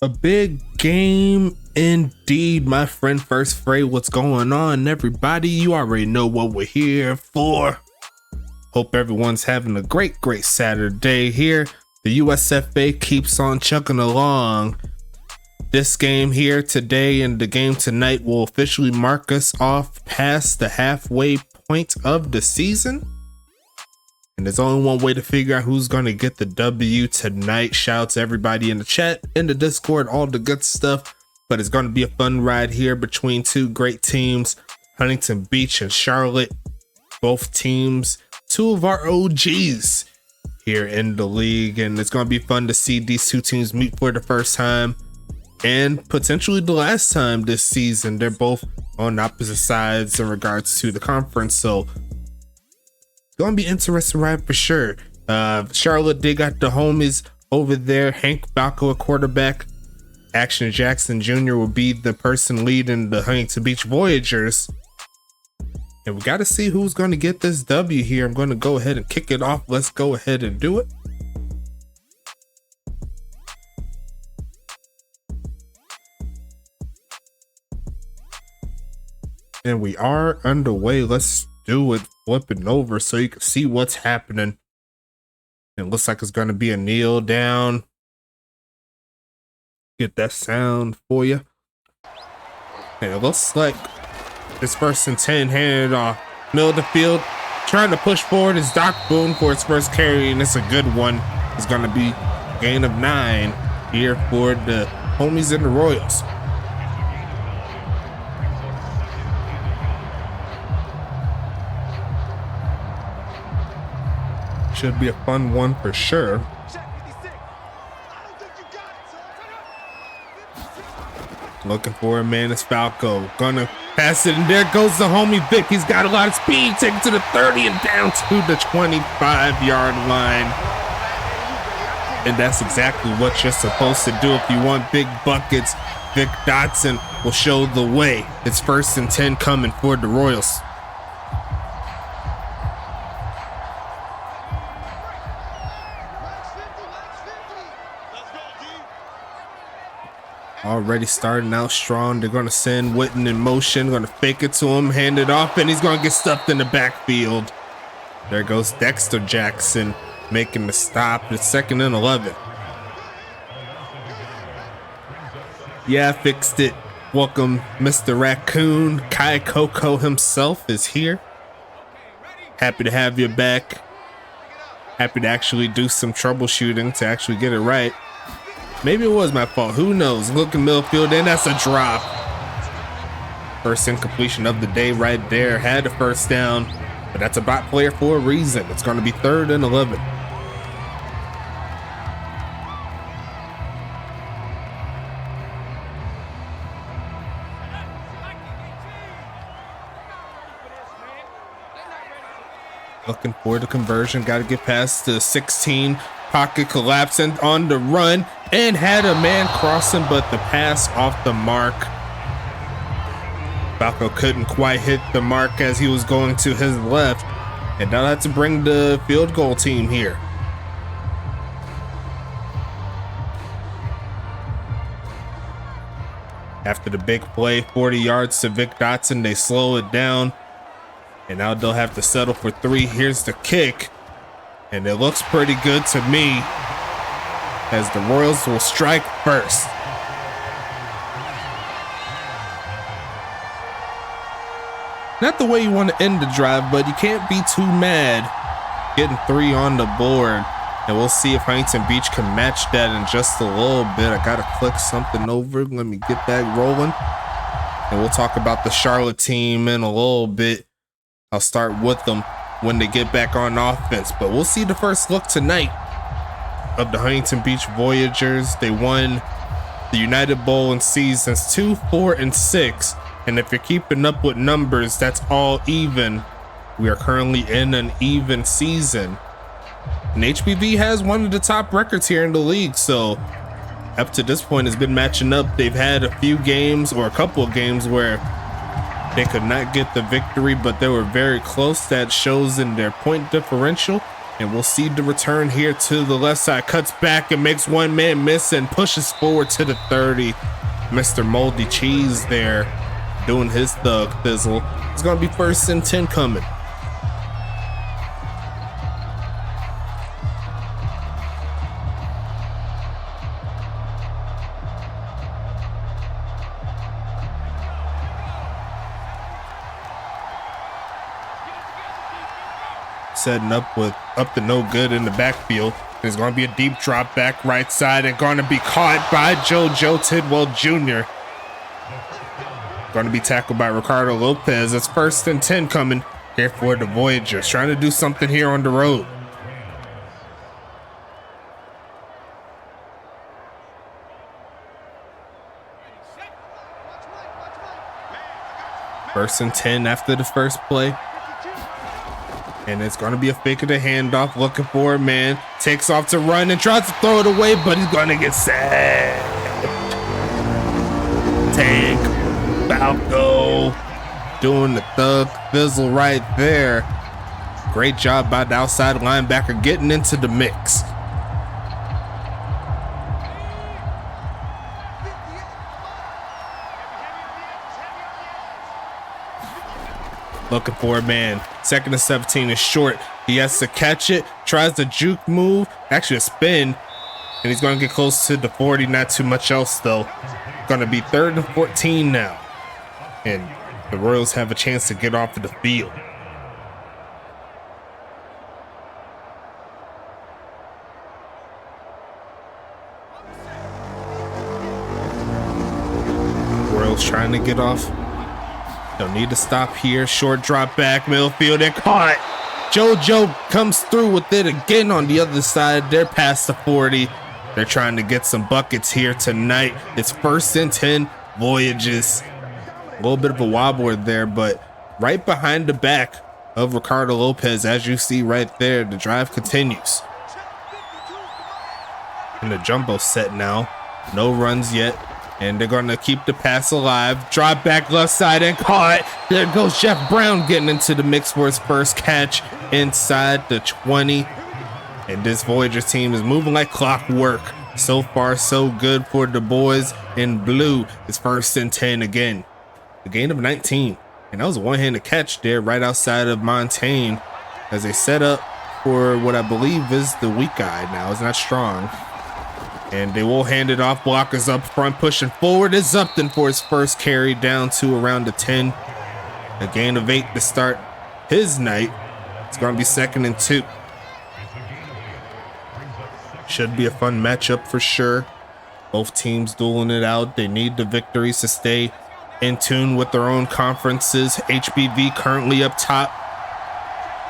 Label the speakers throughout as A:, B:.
A: A big game indeed, my friend. First Fray, what's going on, everybody? You already know what we're here for. Hope everyone's having a great Saturday here. The USFA keeps on chugging along. This game here today and the game tonight will officially mark us off past the halfway point of the season. And there's only one way to figure out who's going to get the W tonight. Shout out to everybody in the chat, in the Discord, all the good stuff. But it's going to be a fun ride here between two great teams, Huntington Beach and Charlotte. Both teams, two of our OGs here in the league. And it's going to be fun to see these two teams meet for the first time and potentially the last time this season. They're both on opposite sides in regards to the conference. So gonna be interesting ride for sure. Charlotte, they got the homies over there. Hank Balco, a quarterback. Action Jackson Jr. will be the person leading the Huntington Beach Voyagers. And we got to see who's going to get this W here. I'm going to go ahead and kick it off. Let's go ahead and do it. And we are underway. Let's do it. Flipping over so you can see what's happening. It looks like it's going to be a kneel down. Get that sound for you. And it looks like this first and 10 handed off middle of the field. Trying to push forward is Doc Boone for his first carry, and it's a good one. It's going to be a gain of 9 here for the homies in the Royals. Should be a fun one for sure. Looking for a man is Falco. Gonna pass it, and there goes the homie Vic. He's got a lot of speed. Take it to the 30 and down to the 25-yard line. And that's exactly what you're supposed to do if you want big buckets. Vic Dotson will show the way. It's first and 10 coming for the Royals. Already starting out strong. They're going to send Witten in motion. Going to fake it to him, hand it off, and he's going to get stuffed in the backfield. There goes Dexter Jackson making the stop. It's second and 11. Yeah, fixed it. Welcome, Mr. Raccoon. Kai Coco himself is here. Happy to have you back. Happy to actually do some troubleshooting to actually get it right. Maybe it was my fault. Who knows? Looking middle field, and that's a drop. First incompletion of the day right there. Had a first down, but that's a bot player for a reason. It's going to be third and 11. Looking for the conversion. Got to get past the 16. Pocket collapsing on the run and had a man crossing, but the pass off the mark. Falco couldn't quite hit the mark as he was going to his left, and now that's to bring the field goal team here. After the big play, 40 yards to Vic Dotson, they slow it down, and now they'll have to settle for 3. Here's the kick. And it looks pretty good to me as the Royals will strike first. Not the way you want to end the drive, but you can't be too mad getting 3 on the board. And we'll see if Huntington Beach can match that in just a little bit. I got to click something over. Let me get that rolling. And we'll talk about the Charlotte team in a little bit. I'll start with them when they get back on offense, but we'll see the first look tonight of the Huntington Beach Voyagers. They won the United Bowl in seasons 2, 4, and 6, and if you're keeping up with numbers, that's all even. We are currently in an even season, and HBV has one of the top records here in the league, so up to this point it's been matching up. They've had a few games, or a couple of games, where they could not get the victory, but they were very close. That shows in their point differential. And we'll see the return here to the left side. Cuts back and makes one man miss and pushes forward to the 30. Mr. Moldy Cheese there doing his thug thizzle. It's going to be 1st and 10 coming. Setting up with up to no good in the backfield. There's going to be a deep drop back right side and going to be caught by JoJo Tidwell Jr. Going to be tackled by Ricardo Lopez. It's 1st and 10 coming here for the Voyagers. Trying to do something here on the road. First and 10 after the first play. And it's going to be a fake of the handoff, looking for a man. Takes off to run and tries to throw it away, but he's going to get sacked. Tank Falco doing the thug fizzle right there. Great job by the outside linebacker getting into the mix. Looking for a man. 2nd and 17 is short. He has to catch it. Tries the juke move. Actually a spin. And he's going to get close to the 40. Not too much else though. Going to be 3rd and 14 now. And the Royals have a chance to get off of the field. Royals trying to get off. Don't need to stop here. Short drop back, middle field, and caught. JoJo comes through with it again on the other side. They're past the 40. They're trying to get some buckets here tonight. It's 1st and 10, Voyagers. A little bit of a wobbler there, but right behind the back of Ricardo Lopez, as you see right there, the drive continues. And the jumbo set now. No runs yet. And they're going to keep the pass alive. Drop back left side and caught. There goes Jeff Brown getting into the mix for his first catch inside the 20. And this Voyager team is moving like clockwork. So far, so good for the boys in blue. It's 1st and 10 again. A gain of 19. And that was a one-handed catch there right outside of Montaigne as they set up for what I believe is the weak guy now. It's not strong. And they will hand it off. Blockers up front, pushing forward is Upton for his first carry down to around the 10. A gain of 8 to start his night. It's going to be 2nd and 2. Should be a fun matchup for sure. Both teams dueling it out. They need the victories to stay in tune with their own conferences. HBV currently up top.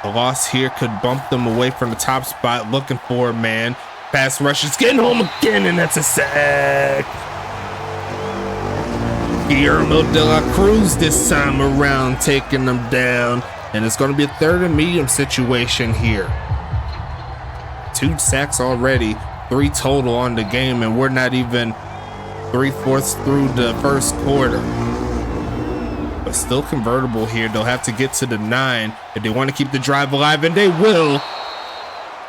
A: A loss here could bump them away from the top spot. Looking for a man. Pass rush is getting home again, and that's a sack. Guillermo de la Cruz this time around, taking them down. And it's going to be a 3rd and medium situation here. 2 sacks already, 3 total on the game, and we're not even 3/4 through the first quarter. But still convertible here. They'll have to get to the 9 if they want to keep the drive alive, and they will.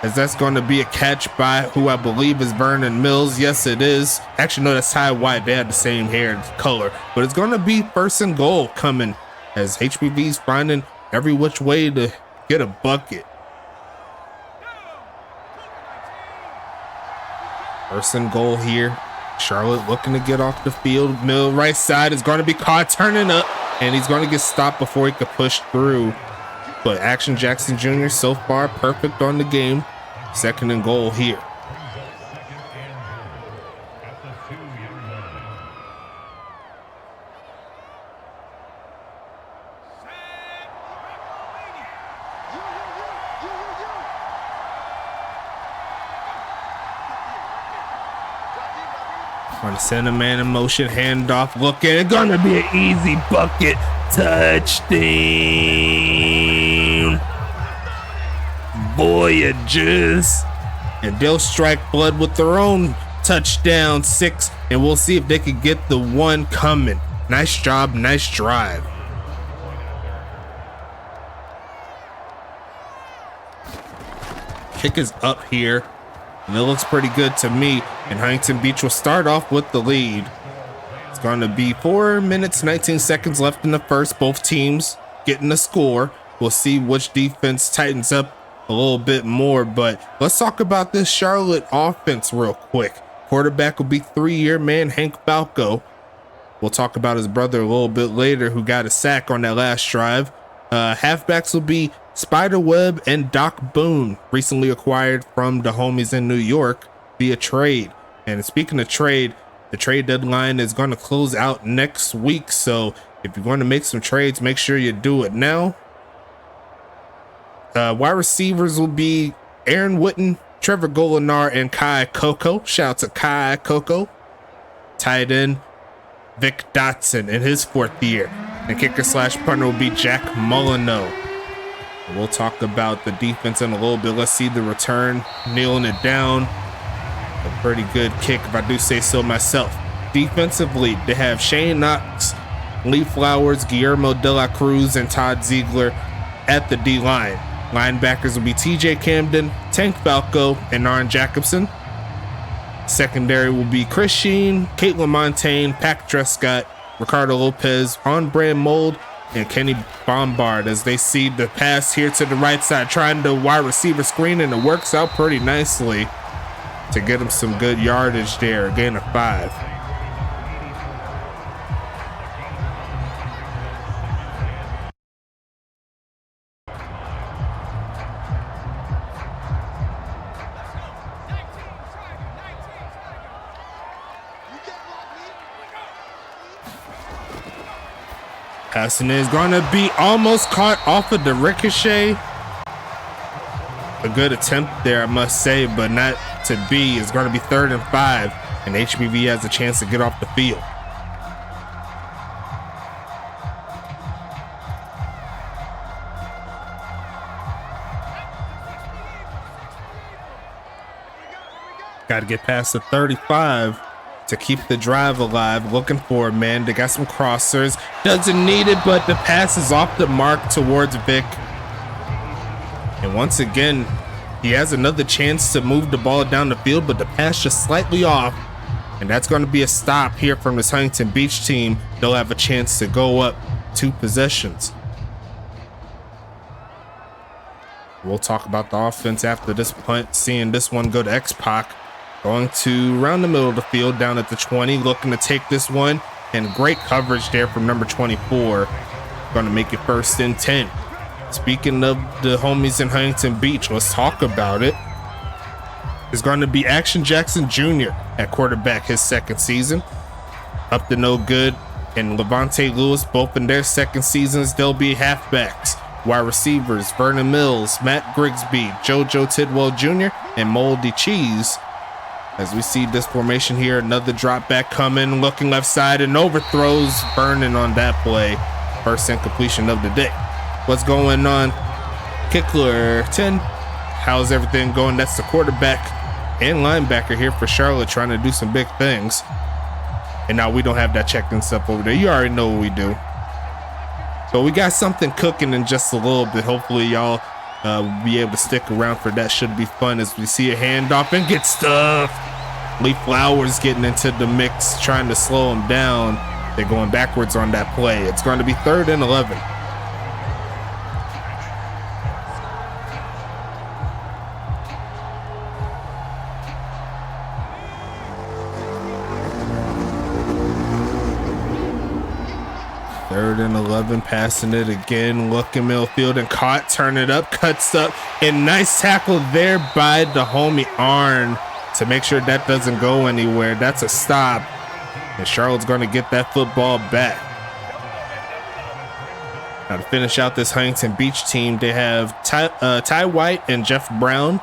A: As that's going to be a catch by who I believe is Vernon Mills. Yes, it is. Actually, no, that's Ty White. They had the same hair and color. But it's going to be 1st and goal coming as HBV's finding every which way to get a bucket. 1st and goal here. Charlotte looking to get off the field. Mill right side is going to be caught turning up. And he's going to get stopped before he could push through. But Action Jackson Jr. so far perfect on the game. 2nd and goal here. Want to send a man in motion, handoff, looking. It's gonna be an easy bucket. Touchdown, Voyagers. And they'll strike blood with their own touchdown 6, and we'll see if they can get the 1 coming. Nice job, nice drive. Kick is up here, and it looks pretty good to me. And Huntington Beach will start off with the lead. It's going to be 4 minutes, 19 seconds left in the first. Both teams getting the score. We'll see which defense tightens up a little bit more, but let's talk about this Charlotte offense real quick. Quarterback will be 3-year man Hank Balco. We'll talk about his brother a little bit later, who got a sack on that last drive. Halfbacks will be Spiderweb and Doc Boone, recently acquired from the homies in New York via trade. And speaking of trade, the trade deadline is going to close out next week, so if you're going to make some trades, make sure you do it now. Wide receivers will be Aaron Witten, Trevor Golinar, and Kai Coco. Shout out to Kai Coco. Tight end Vic Dotson in his 4th year. And kicker slash punter will be Jack Molyneux. We'll talk about the defense in a little bit. Let's see the return, kneeling it down. A pretty good kick, if I do say so myself. Defensively, they have Shane Knox, Lee Flowers, Guillermo de la Cruz, and Todd Ziegler at the D-line. Linebackers will be TJ Camden, Tank Falco, and Arn Jacobson. Secondary will be Chris Sheen, Caitlin Montaigne, Pac Trescott, Ricardo Lopez, On Brand Mold, and Kenny Bombard as they see the pass here to the right side, trying to wide receiver screen, and it works out pretty nicely to get him some good yardage there. A gain of 5. Passing is going to be almost caught off of the ricochet. A good attempt there, I must say, but not to be. It's going to be 3rd and 5, and HBV has a chance to get off the field. Got to get past the 35 to keep the drive alive. Looking for it, man. They got some crossers. Doesn't need it, but the pass is off the mark towards Vic. And once again, he has another chance to move the ball down the field, but the pass just slightly off. And that's going to be a stop here from this Huntington Beach team. They'll have a chance to go up 2 possessions. We'll talk about the offense after this punt, seeing this one go to X-Pac. Going to around the middle of the field, down at the 20, looking to take this one. And great coverage there from number 24. Going to make it 1st and 10. Speaking of the homies in Huntington Beach, let's talk about it. It's going to be Action Jackson Jr. at quarterback, his 2nd season. Up to no good. And Levante Lewis, both in their 2nd seasons, they'll be halfbacks. Wide receivers, Vernon Mills, Matt Grigsby, JoJo Tidwell Jr., and Moldy Cheese. As we see this formation here, another drop back coming, looking left side and overthrows Vernon on that play. 1st incompletion of the day. What's going on? Kickler 10. How's everything going? That's the quarterback and linebacker here for Charlotte, trying to do some big things. And now we don't have that check-in stuff over there. You already know what we do. So we got something cooking in just a little bit. Hopefully y'all be able to stick around for that. Should be fun as we see a handoff and get stuffed. Lee Flowers getting into the mix, trying to slow him down. They're going backwards on that play. It's going to be 3rd and 11. Third and 11, passing it again, looking middle field and caught, turn it up, cuts up, and nice tackle there by the homie Arn to make sure that doesn't go anywhere. That's a stop, and Charlotte's going to get that football back. Now to finish out this Huntington Beach team, they have Ty White and Jeff Brown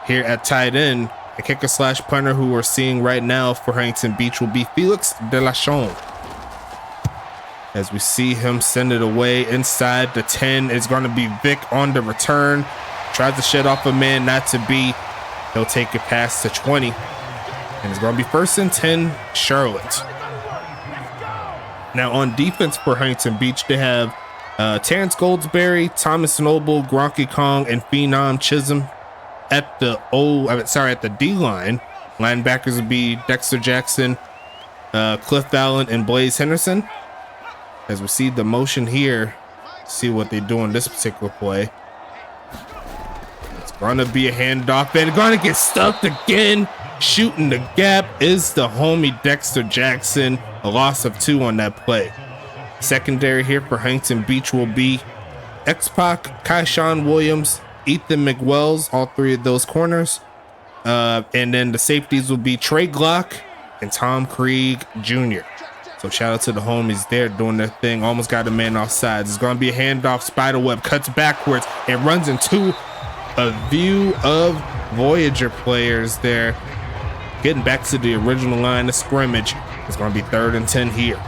A: here at tight end. The kicker slash punter who we're seeing right now for Huntington Beach will be Felix Delachon. As we see him send it away inside the 10, it's going to be Vic on the return. Tries to shed off a man, not to be. He'll take it past the 20. And it's going to be 1st and 10, Charlotte. Now on defense for Huntington Beach, they have Terrence Goldsberry, Thomas Noble, Gronky Kong, and Phenom Chisholm. at the at the D line. Linebackers would be Dexter Jackson, Cliff Allen, and Blaze Henderson. As we see the motion here, see what they do in this particular play. It's gonna be a handoff and gonna get stuffed again. Shooting the gap is the homie Dexter Jackson. A loss of 2 on that play. Secondary here for Huntington Beach will be X-Pac, Kaishawn Williams, Ethan McWells, all 3 of those corners. And then the safeties will be Trey Glock and Tom Krieg Jr. So shout out to the homies there doing their thing. Almost got a man offside. It's going to be a handoff. Spiderweb cuts backwards and runs into a view of Voyager players there. Getting back to the original line of scrimmage. It's going to be 3rd and 10 here.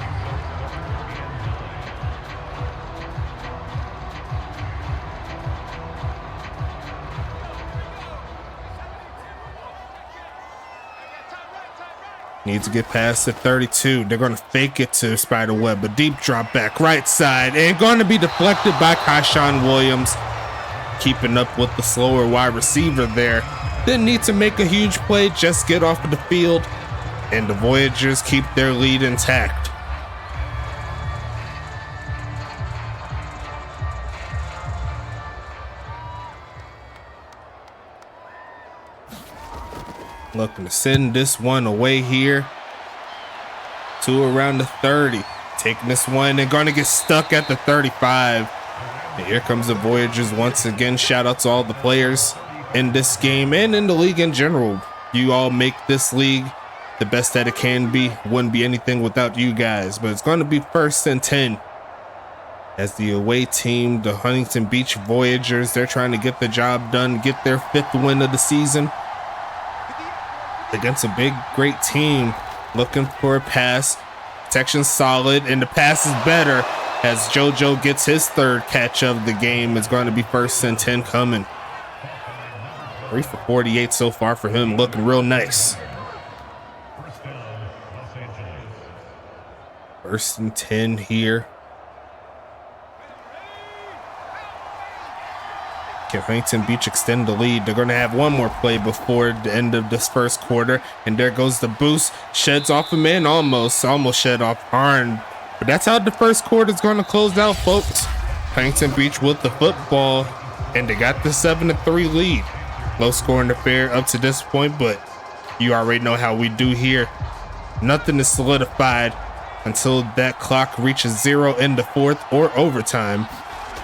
A: Needs to get past the 32. They're going to fake it to Spiderweb. A deep drop back right side and going to be deflected by Kaishawn Williams. Keeping up with the slower wide receiver there. Didn't need to make a huge play, just get off of the field. And the Voyagers keep their lead intact. Looking to send this one away here to around the 30. Taking this one and going to get stuck at the 35. And here comes the Voyagers once again. Shout out to all the players in this game and in the league in general. You all make this league the best that it can be. Wouldn't be anything without you guys. But it's going to be 1st and 10. As the away team, the Huntington Beach Voyagers, they're trying to get the job done, get their 5th win of the season. Against a big, great team, looking for a pass. Protection solid, and the pass is better as JoJo gets his 3rd catch of the game. It's going to be 1st and 10 coming. 3 for 48 so far for him, looking real nice. 1st and 10 here. Can Huntington Beach extend the lead? They're going to have one more play before the end of this 1st quarter. And there goes the boost. Sheds off a man, almost shed off Arn. But that's how the 1st quarter is going to close out, folks. Huntington Beach with the football. And they got the 7-3 lead. Low scoring affair up to this point, but you already know how we do here. Nothing is solidified until that clock reaches 0 in the 4th or overtime.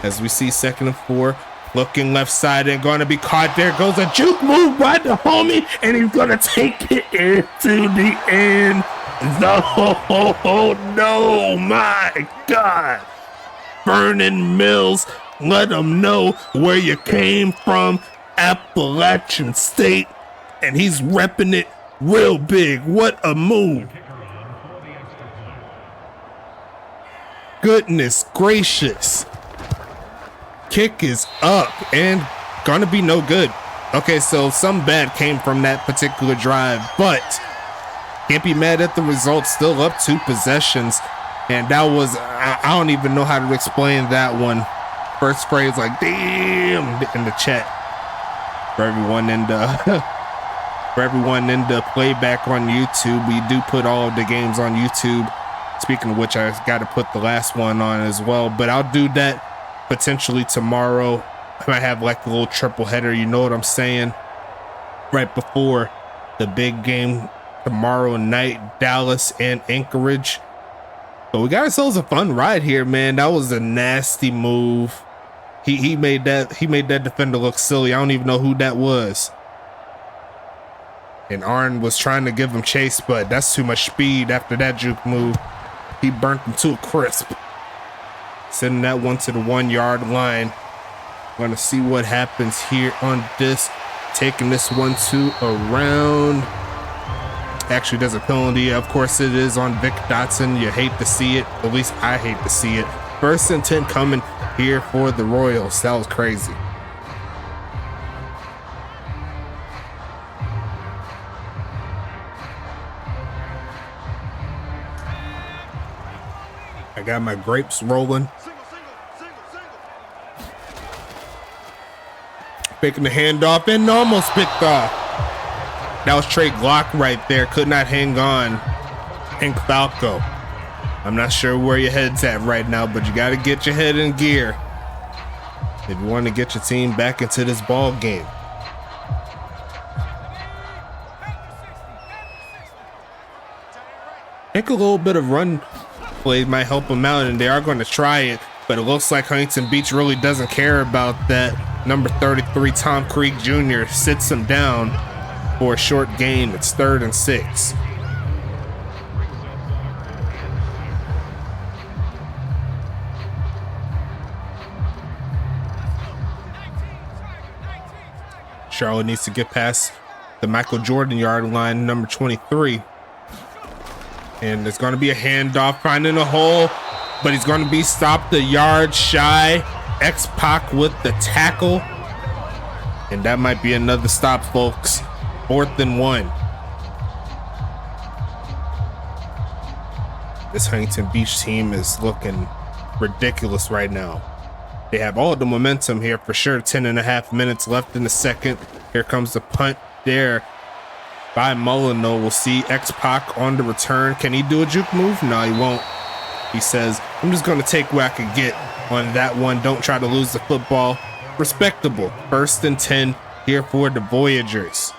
A: As we see 2nd and 4. Looking left side and going to be caught. There goes a juke move by the homie, and he's going to take it into the end. No, my God. Vernon Mills, let him know where you came from, Appalachian State, and he's repping it real big. What a move. Goodness gracious. Kick is up and gonna be no good. Okay, so some bad came from that particular drive, but can't be mad at the results. Still up 2 possessions, and that was I don't even know how to explain that one. First phrase like damn in the chat for everyone in the playback on YouTube. We do put all of the games on YouTube. Speaking of which, I got to put the last one on as well, but I'll do that potentially tomorrow. I might have like a little triple header, you know what I'm saying, right before the big game tomorrow night, Dallas and Anchorage. But we got ourselves a fun ride here, man. That was a nasty move. He made that defender look silly. I don't even know who that was. And Arn was trying to give him chase, but that's too much speed after that juke move. He burnt him to a crisp. Sending that one to the 1-yard line. Going to see what happens here on this. Taking this one to around. Actually, there's a penalty. Of course, it is on Vic Dotson. You hate to see it. At least I hate to see it. 1st and 10 coming here for the Royals. That was crazy. I got my grapes rolling. Making the handoff and almost picked off. That was Trey Glock right there. Could not hang on. Hank Falco. I'm not sure where your head's at right now, but you got to get your head in gear if you want to get your team back into this ball game. I think a little bit of run play might help them out, and they are going to try it, but it looks like Huntington Beach really doesn't care about that. Number 33, Tom Creek Jr. sits him down for a short gain. It's 3rd and 6. Charlotte needs to get past the Michael Jordan yard line, number 23. And there's going to be a handoff, finding a hole, but he's going to be stopped a yard shy. X-Pac with the tackle. And that might be another stop, folks. 4th and 1. This Huntington Beach team is looking ridiculous right now. They have all the momentum here for sure. 10.5 minutes left in the second. Here comes the punt there by Molyneux. We'll see X-Pac on the return. Can he do a juke move? No, he won't. He says, I'm just going to take what I can get on that one. Don't try to lose the football. Respectable. 1st and 10 here for the Voyagers.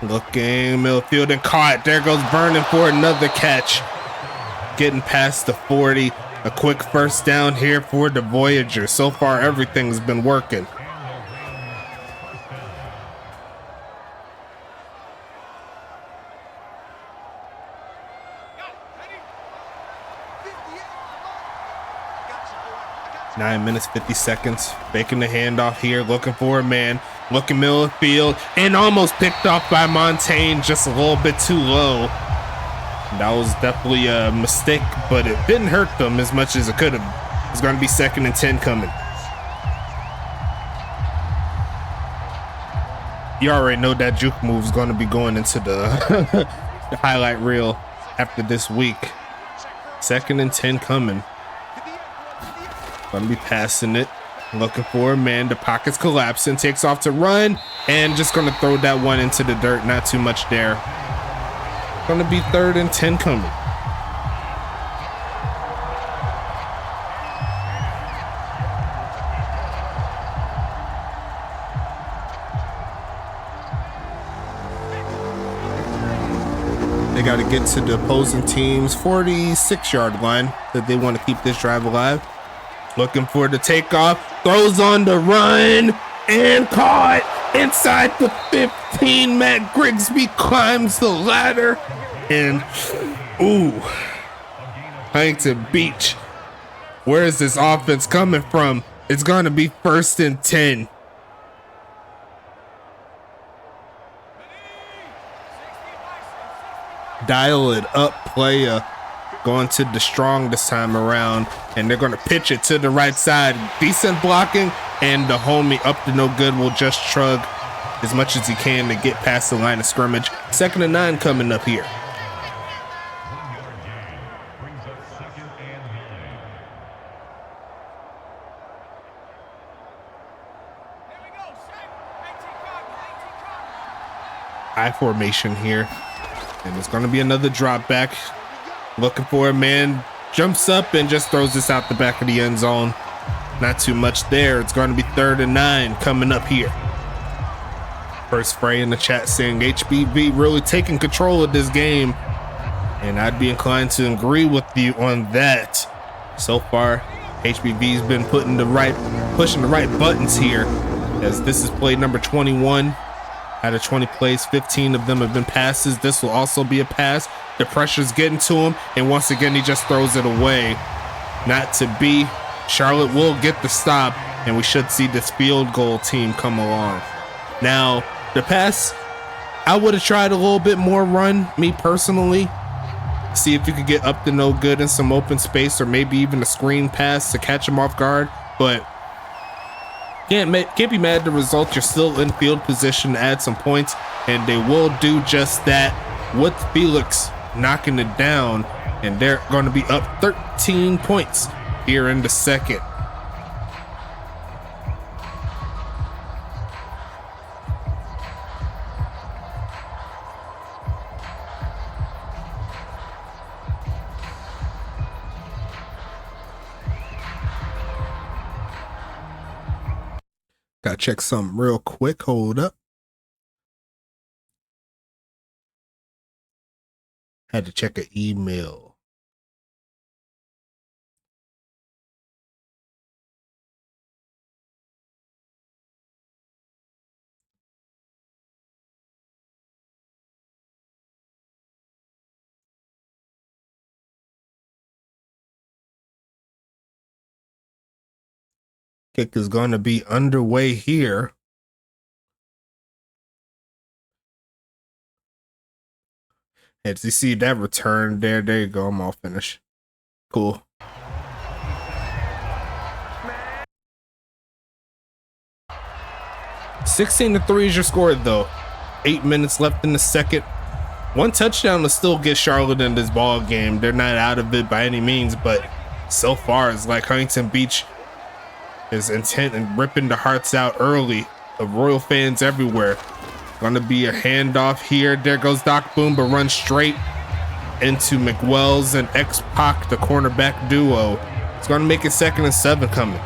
A: Looking midfield and caught. There goes Vernon for another catch. Getting past the 40. A quick 1st down here for the Voyagers. So far, everything's been working. Nine minutes, 50 seconds. Making the handoff here. Looking for a man. Looking middle of the field. And almost picked off by Montaigne. Just a little bit too low. That was definitely a mistake, but it didn't hurt them as much as it could have. It's going to be 2nd and 10 coming. You already know that juke move is going to be going into the, the highlight reel after this week. 2nd and 10 coming. Going to be passing it. Looking for a man. The pocket's collapsing. Takes off to run. And just going to throw that one into the dirt. Not too much there. Going to be 3rd and 10 coming. They got to get to the opposing team's 46-yard line that they want to keep this drive alive. Looking for the takeoff. Throws on the run. And caught inside the 15. Matt Grigsby climbs the ladder. And, ooh, Huntington Beach. Where is this offense coming from? It's going to be 1st and 10. Dial it up, player. Going to the strong this time around. And they're going to pitch it to the right side. Decent blocking. And the homie up to no good will just shrug as much as he can to get past the line of scrimmage. 2nd and 9 coming up here. I formation here. And it's going to be another drop back. Looking for a man. Jumps up and just throws this out the back of the end zone. Not too much there. It's going to be 3rd and 9 coming up here. First Fray in the chat saying HBV really taking control of this game. And I'd be inclined to agree with you on that. So far, HBV's been pushing the right buttons here, as this is play number 21. Out of 20 plays, 15 of them have been passes. This will also be a pass. The pressure's getting to him, and once again, he just throws it away. Not to be. Charlotte will get the stop, and we should see this field goal team come along. Now, the pass, I would have tried a little bit more run, me personally. See if you could get up to no good in some open space, or maybe even a screen pass to catch him off guard. But Can't be mad at the result. You're still in field position to add some points, and they will do just that with Felix knocking it down, and they're going to be up 13 points here in the second. Gotta check something real quick. Hold up. Had to check an email. Kick is going to be underway here. As you see that return there, there you go. I'm all finished. Cool. (16-3) is your score though. 8 minutes left in the second. One touchdown to still get Charlotte in this ball game. They're not out of it by any means, but so far it's like Huntington Beach is intent in ripping the hearts out early of Royal fans everywhere. Gonna be a handoff here. There goes Doc Boom, but runs straight into McWells and X-Pac, the cornerback duo. It's gonna make it 2nd and 7 coming.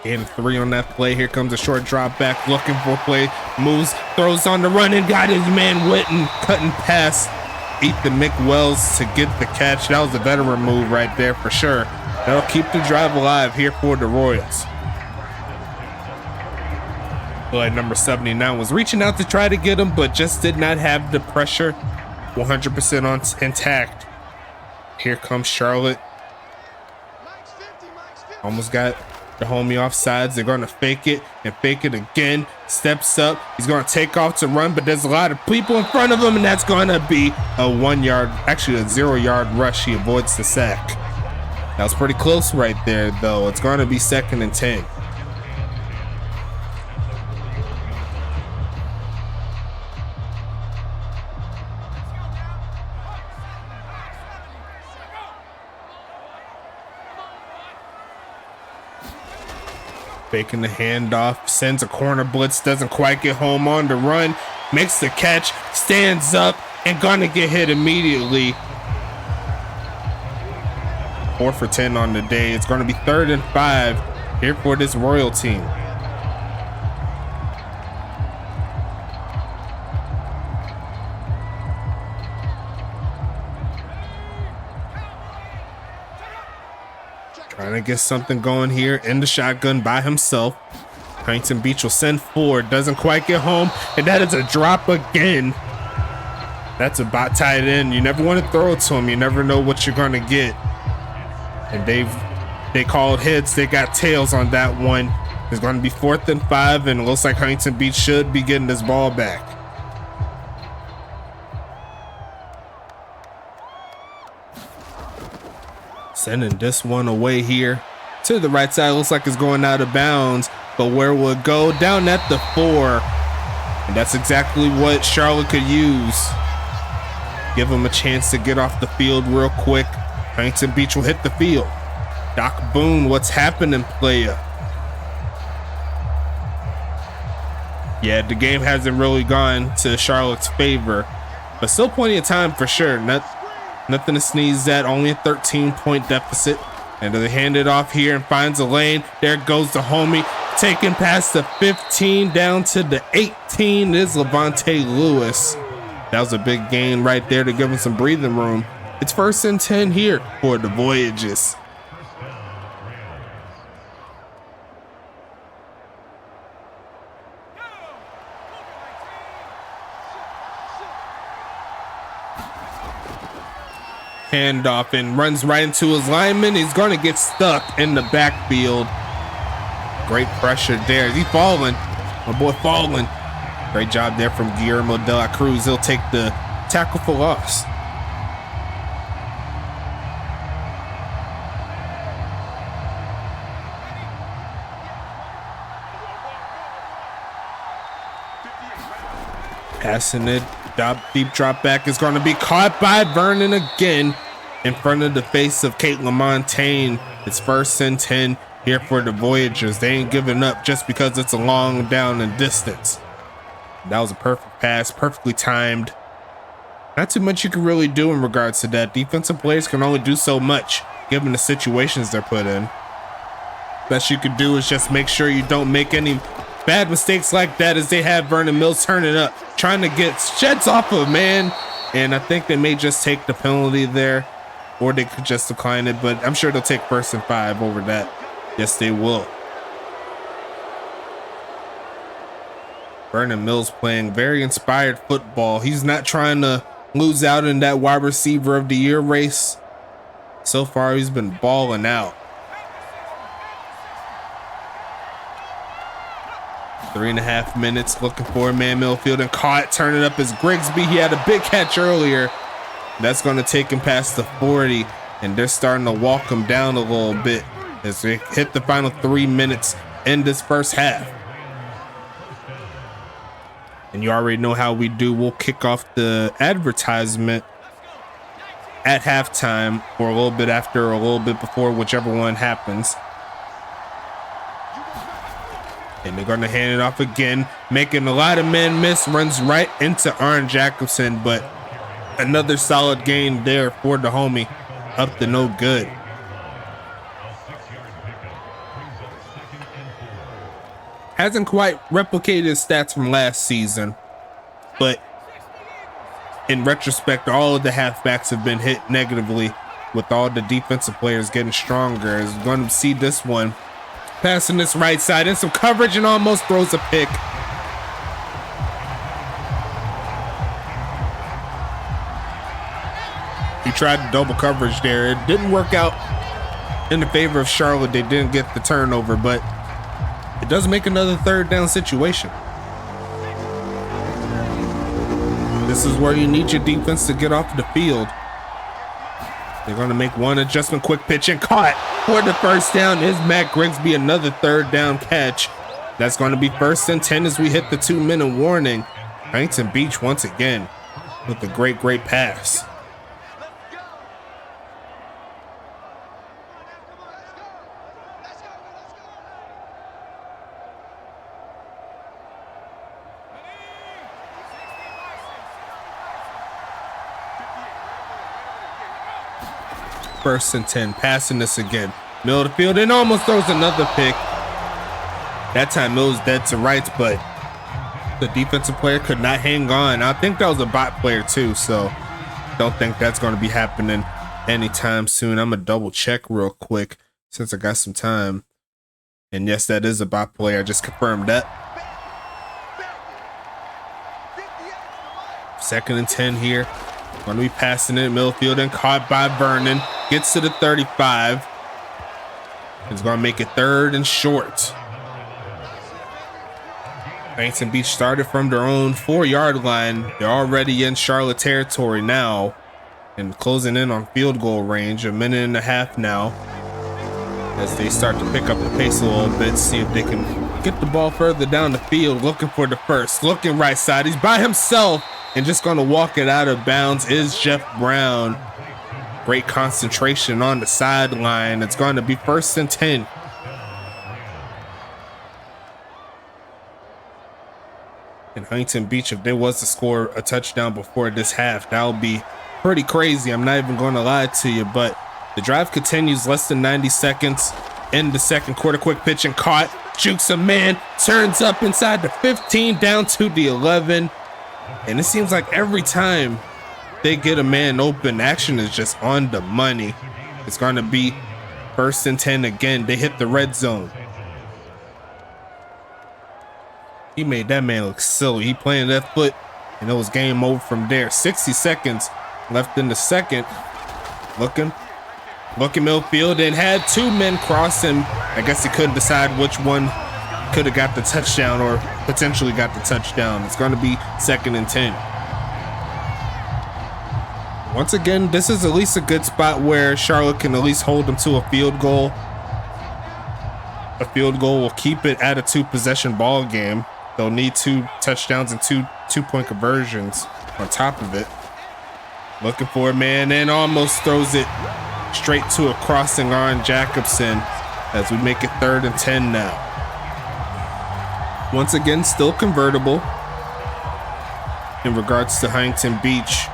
A: And 3 on that play. Here comes a short drop back, looking for play, moves, throws on the run, and got his man Witten cutting past Ethan McWells to get the catch. That was a veteran move right there for sure. That'll keep the drive alive here for the Royals. Play number 79 was reaching out to try to get him, but just did not have the pressure 100% on intact. Here comes Charlotte. Almost got the homie off sides. They're going to fake it and fake it again. Steps up. He's going to take off to run, but there's a lot of people in front of him, and that's going to be a 1 yard, actually a 0 yard rush. He avoids the sack. That was pretty close right there, though. It's going to be 2nd and 10. Faking the handoff, sends a corner blitz, doesn't quite get home on the run, makes the catch, stands up, and gonna get hit immediately. 4 for 10 on the day. It's gonna be 3rd and 5 here for this Royal team. Trying to get something going here in the shotgun by himself. Huntington Beach will send 4, doesn't quite get home, and that is a drop again. That's about tight end. You never want to throw it to him. You never know what you're going to get. And they called heads. They got tails on that one. It's going to be 4th and 5, and it looks like Huntington Beach should be getting this ball back. Sending this one away here to the right side. Looks like it's going out of bounds, but where will it go? Down at the 4. And that's exactly what Charlotte could use. Give them a chance to get off the field real quick. Huntington Beach will hit the field. Doc Boone, what's happening, player? Yeah, the game hasn't really gone to Charlotte's favor, but still plenty of time for sure. Nothing to sneeze at, only a 13-point deficit. And they hand it off here and finds a lane. There goes the homie, taking past the 15 down to the 18 is Levante Lewis. That was a big gain right there to give him some breathing room. It's 1st and 10 here for the Voyagers. Handoff and runs right into his lineman. He's going to get stuck in the backfield. Great pressure there. He's falling. My boy falling. Great job there from Guillermo de la Cruz. He'll take the tackle for loss. Passing it, deep drop back is going to be caught by Vernon again in front of the face of Kate LaMontagne. It's 1st and 10 here for the Voyagers. They ain't giving up just because it's a long down and distance. That was a perfect pass, perfectly timed. Not too much you can really do in regards to that. Defensive players can only do so much given the situations they're put in. Best you could do is just make sure you don't make any bad mistakes like that, as they have Vernon Mills turning up, trying to get sheds off of man. And I think they may just take the penalty there, or they could just decline it, but I'm sure they'll take 1st and 5 over that. Yes, they will. Vernon Mills playing very inspired football. He's not trying to lose out in that wide receiver of the year race. So far, he's been balling out. 3.5 minutes looking for a man Millfield and caught, turning up as Grigsby. He had a big catch earlier. That's going to take him past the 40, and they're starting to walk him down a little bit as we hit the final 3 minutes in this first half. And you already know how we do. We'll kick off the advertisement at halftime, or a little bit after, or a little bit before, whichever one happens. And they're going to hand it off again, making a lot of men miss. Runs right into Arn Jacobson, but another solid gain there for the homie. Up to no good. Hasn't quite replicated his stats from last season, but in retrospect, all of the halfbacks have been hit negatively with all the defensive players getting stronger. Is going to see this one. Passing this right side in some coverage and almost throws a pick. He tried to double coverage there. It didn't work out in the favor of Charlotte. They didn't get the turnover, but it does make another 3rd down situation. This is where you need your defense to get off the field. They're going to make one adjustment, quick pitch, and caught for the 1st down is Matt Grigsby. Another 3rd down catch. That's going to be 1st and 10 as we hit the 2-minute warning. Huntington Beach once again with a great pass. First and 10, passing this again. Middle of the field and almost throws another pick. That time Mills dead to rights, but the defensive player could not hang on. I think that was a bot player too, so don't think that's going to be happening anytime soon. I'm going to double check real quick since I got some time. And yes, that is a bot player. I just confirmed that. 2nd and 10 here. Going to be passing it in Millfield and caught by Vernon. Gets to the 35. It's going to make it 3rd and short. Huntington Beach started from their own 4-yard line. They're already in Charlotte territory now and closing in on field goal range. 1.5 minutes now as they start to pick up the pace a little bit, see if they can get the ball further down the field. Looking for the first, looking right side. He's by himself and just going to walk it out of bounds is Jeff Brown. Great concentration on the sideline. It's going to be 1st and 10. In Huntington Beach, if there was to score a touchdown before this half, that would be pretty crazy. I'm not even going to lie to you, but the drive continues. Less than 90 seconds in the 2nd quarter. Quick pitch and caught. Jukes a man. Turns up inside the 15, down to the 11. And it seems like every time they get a man open, action is just on the money. It's going to be 1st and 10 again. They hit the red zone. He made that man look silly. He planted that foot, and it was game over from there. 60 seconds left in the 2nd. Looking Millfield and had 2 men cross him. I guess he couldn't decide which one could have got the touchdown or potentially got the touchdown. It's going to be 2nd and 10. Once again, this is at least a good spot where Charlotte can at least hold them to a field goal. A field goal will keep it at a 2-possession ball game. They'll need 2 touchdowns and 2 two-point conversions on top of it. Looking for a man and almost throws it straight to a crossing on Jacobson as we make it 3rd and 10 now. Once again, still convertible in regards to Huntington Beach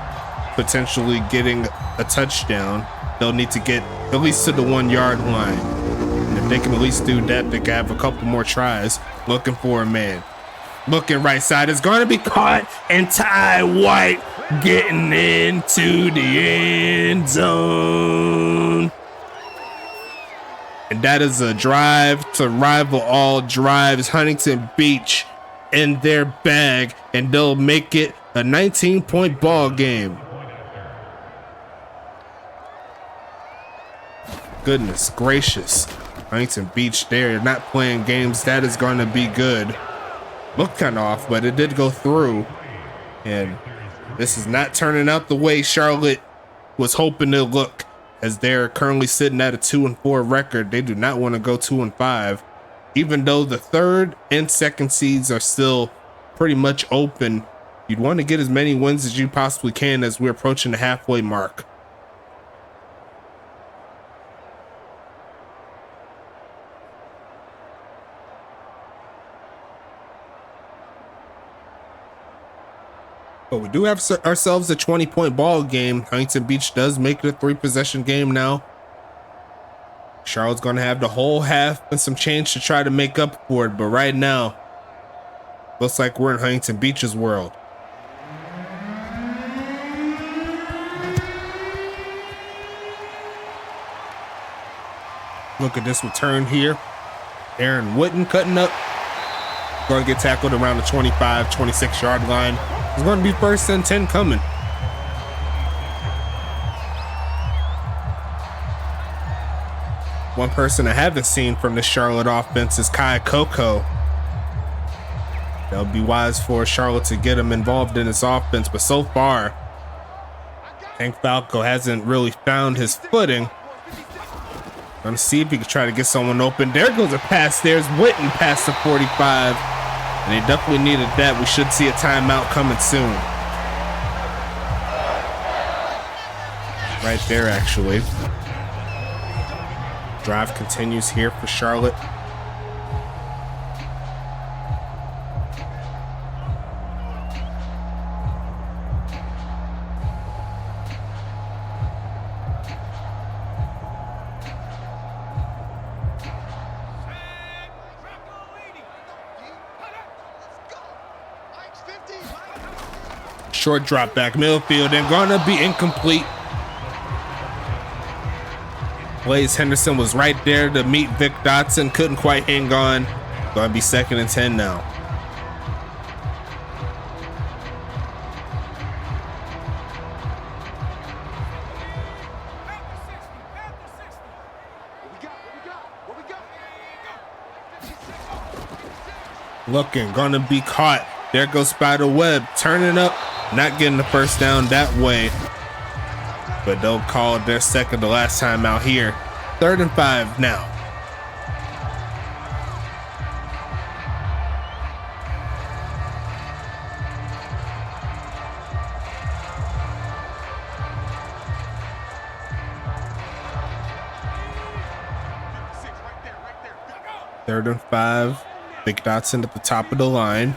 A: potentially getting a touchdown. They'll need to get at least to the 1-yard line. And if they can at least do that, they can have a couple more tries. Looking for a man. Looking right side. It's going to be caught, and Ty White getting into the end zone. And that is a drive to rival all drives. Huntington Beach in their bag, and they'll make it a 19-point ball game. Goodness gracious. Huntington Beach, they're not playing games. That is going to be good. Looked kind of off, but it did go through. And this is not turning out the way Charlotte was hoping to look, as they're currently sitting at a 2-4 record. They do not want to go 2-5, even though the 3rd and 2nd seeds are still pretty much open. You'd want to get as many wins as you possibly can as we're approaching the halfway mark. But we do have ourselves a 20-point ball game. Huntington Beach does make it a 3-possession game now. Charlotte's going to have the whole half and some change to try to make up for it. But right now, looks like we're in Huntington Beach's world. Look at this return here. Aaron Witten cutting up. Going to get tackled around the 25, 26-yard line. It's going to be 1st and 10 coming. One person I haven't seen from the Charlotte offense is Kai Coco. That'll be wise for Charlotte to get him involved in this offense, but so far, Hank Falco hasn't really found his footing. Gonna see if he can try to get someone open. There goes a pass. There's Witten past the 45. And they definitely needed that. We should see a timeout coming soon. Right there, actually. Drive continues here for Charlotte. Short drop back midfield and gonna be incomplete. Blaze Henderson was right there to meet Vic Dotson, couldn't quite hang on. Gonna be 2nd and 10 now. Looking, gonna be caught. There goes Spiderweb, turning up, not getting the first down that way. But they'll call their 2nd to last time out here. 3rd and 5 now. Third and 5. Vic Dotson at the top of the line.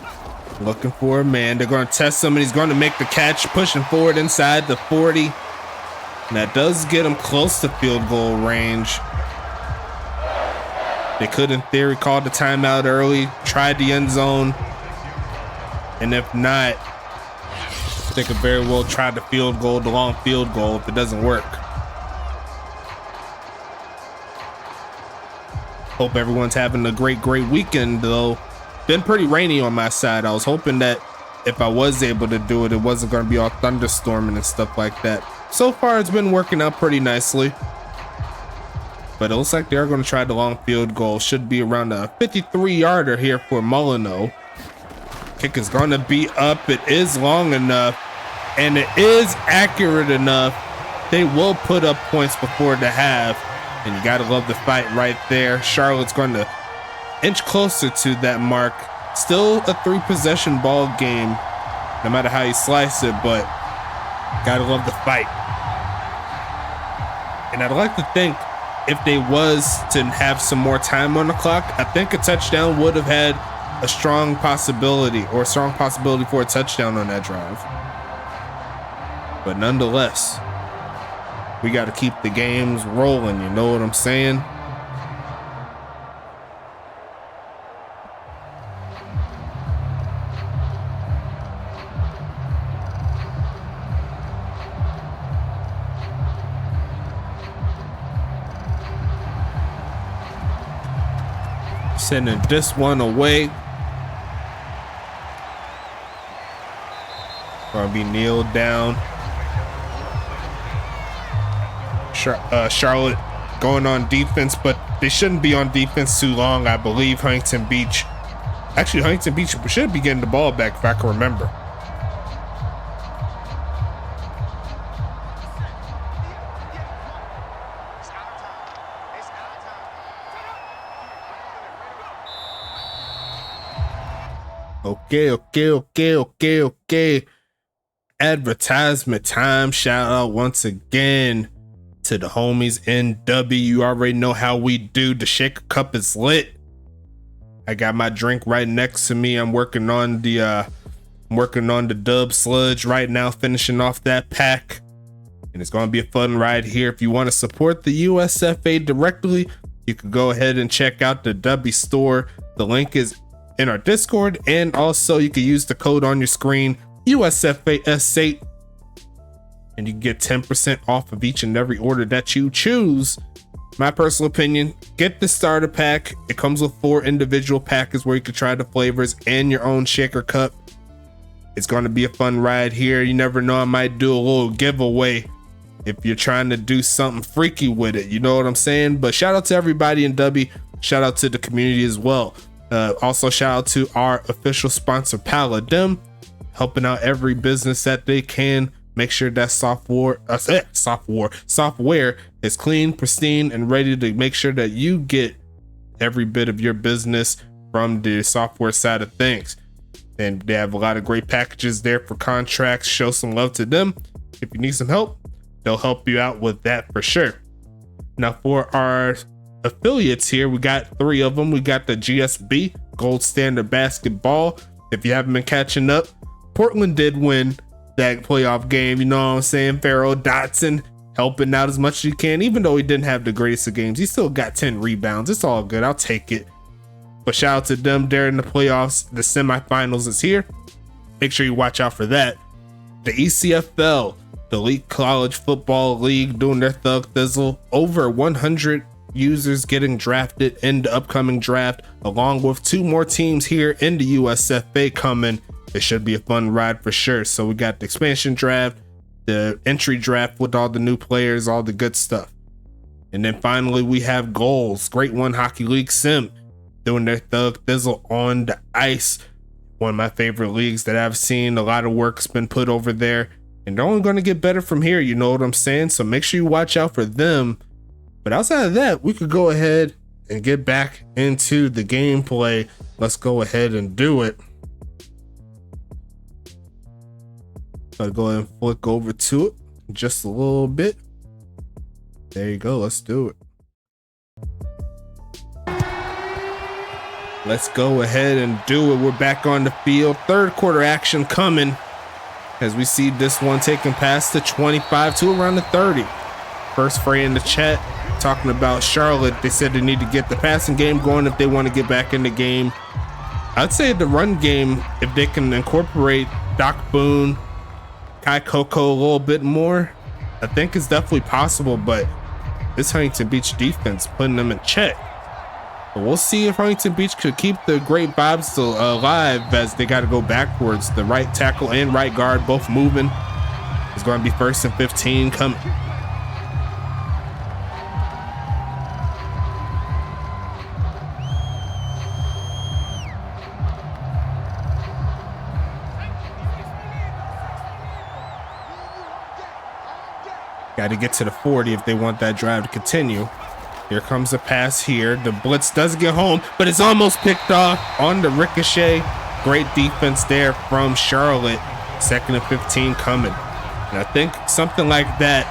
A: Looking for a man. They're going to test him, and he's going to make the catch, pushing forward inside the 40. And that does get him close to field goal range. They could, in theory, call the timeout early, tried the end zone. And if not, they could very well try the field goal, the long field goal, if it doesn't work. Hope everyone's having a great weekend, though. Been pretty rainy on my side. I was hoping that if I was able to do it, it wasn't going to be all thunderstorming and stuff like that. So far, it's been working out pretty nicely. but it looks like they're going to try the long field goal. Should be around a 53-yarder here for Molyneux. Kick is going to be up. It is long enough, and it is accurate enough. They will put up points before the half, and you got to love the fight right there. Charlotte's going to inch closer to that mark. Still a 3-possession ball game, no matter how you slice it, but gotta love the fight. And I'd like to think if they was to have some more time on the clock, I think a touchdown would have had a strong possibility for a touchdown on that drive. But nonetheless, we got to keep the games rolling, you know what I'm saying? Sending this one away. Gonna be kneeled down. Charlotte going on defense, but they shouldn't be on defense too long. I believe Huntington Beach should be getting the ball back if I can remember. Okay. Advertisement time. Shout out once again to the homies NW. You already know how we do. The shaker cup is lit. I got my drink right next to me. I'm working on the dub sludge right now, finishing off that pack. And it's gonna be a fun ride here. If you want to support the USFA directly, you can go ahead and check out the W store. The link is in our Discord, and also you can use the code on your screen, USFA S8, and you can get 10% off of each and every order that you choose. My personal opinion, get the starter pack. It comes with 4 individual packets where you can try the flavors and your own shaker cup. It's going to be a fun ride here. You never know, I might do a little giveaway if you're trying to do something freaky with it, you know what I'm saying? But shout out to everybody in W. Shout out to the community as well. Also shout out to our official sponsor Paladin, helping out every business that they can. Make sure that software is clean, pristine, and ready to make sure that you get every bit of your business from the software side of things. And they have a lot of great packages there for contracts. Show some love to them. If you need some help, they'll help you out with that for sure. Now for our affiliates here, we got 3 of them. We got the GSB, Gold Standard Basketball. If you haven't been catching up, Portland did win that playoff game, you know what I'm saying? Pharaoh Dotson helping out as much as he can. Even though he didn't have the greatest of games, he still got 10 rebounds. It's all good, I'll take it. But shout out to them during the playoffs. The semifinals is here. Make sure you watch out for that. The ECFL, the Elite College Football League, doing their thug thizzle. Over 100 users getting drafted in the upcoming draft, along with 2 more teams here in the USFA coming. It should be a fun ride for sure. So we got the expansion draft, the entry draft with all the new players, all the good stuff. And then finally we have goals. Great One Hockey League Sim doing their thug thizzle on the ice. One of my favorite leagues that I've seen. A lot of work's been put over there, and they're only going to get better from here, you know what I'm saying? So make sure you watch out for them. But outside of that, we could go ahead and get back into the gameplay. Let's go ahead and do it. I'll go ahead and flick over to it just a little bit. There you go. Let's do it. Let's go ahead and do it. We're back on the field. Third quarter action coming as we see this one taking past the 25 to around the 30. First fray in the chat talking about Charlotte. They said they need to get the passing game going if they want to get back in the game. I'd say the run game, if they can incorporate Doc Boone, Kai Coco a little bit more, I think it's definitely possible, but this Huntington Beach defense putting them in check. But we'll see if Huntington Beach could keep the great vibes still alive as they got to go backwards. The right tackle and right guard both moving. It's going to be 1st and 15 coming. Got to get to the 40 if they want that drive to continue. Here comes the pass here. The blitz does get home, but it's almost picked off on the ricochet. Great defense there from Charlotte. 2nd and 15 coming. And I think something like that,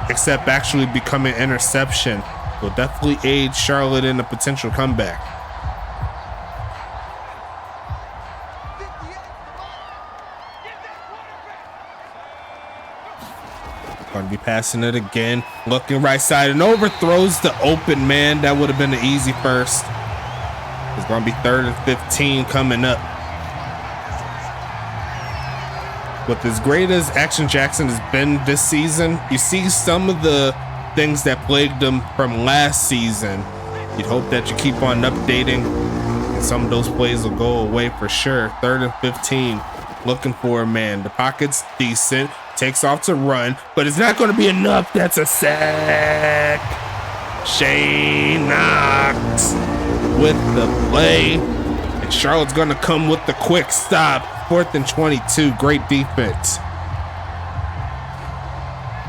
A: except actually becoming an interception, will definitely aid Charlotte in a potential comeback. Going to be passing it again, looking right side and overthrows the open man. That would have been an easy first. It's going to be 3rd and 15 coming up. With as great as Action Jackson has been this season, you see some of the things that plagued him from last season. You'd hope that you keep on updating, and some of those plays will go away for sure. 3rd and 15, looking for a man. The pocket's decent. Takes off to run, but it's not going to be enough. That's a sack. Shane Knox with the play. And Charlotte's going to come with the quick stop. 4th and 22. Great defense.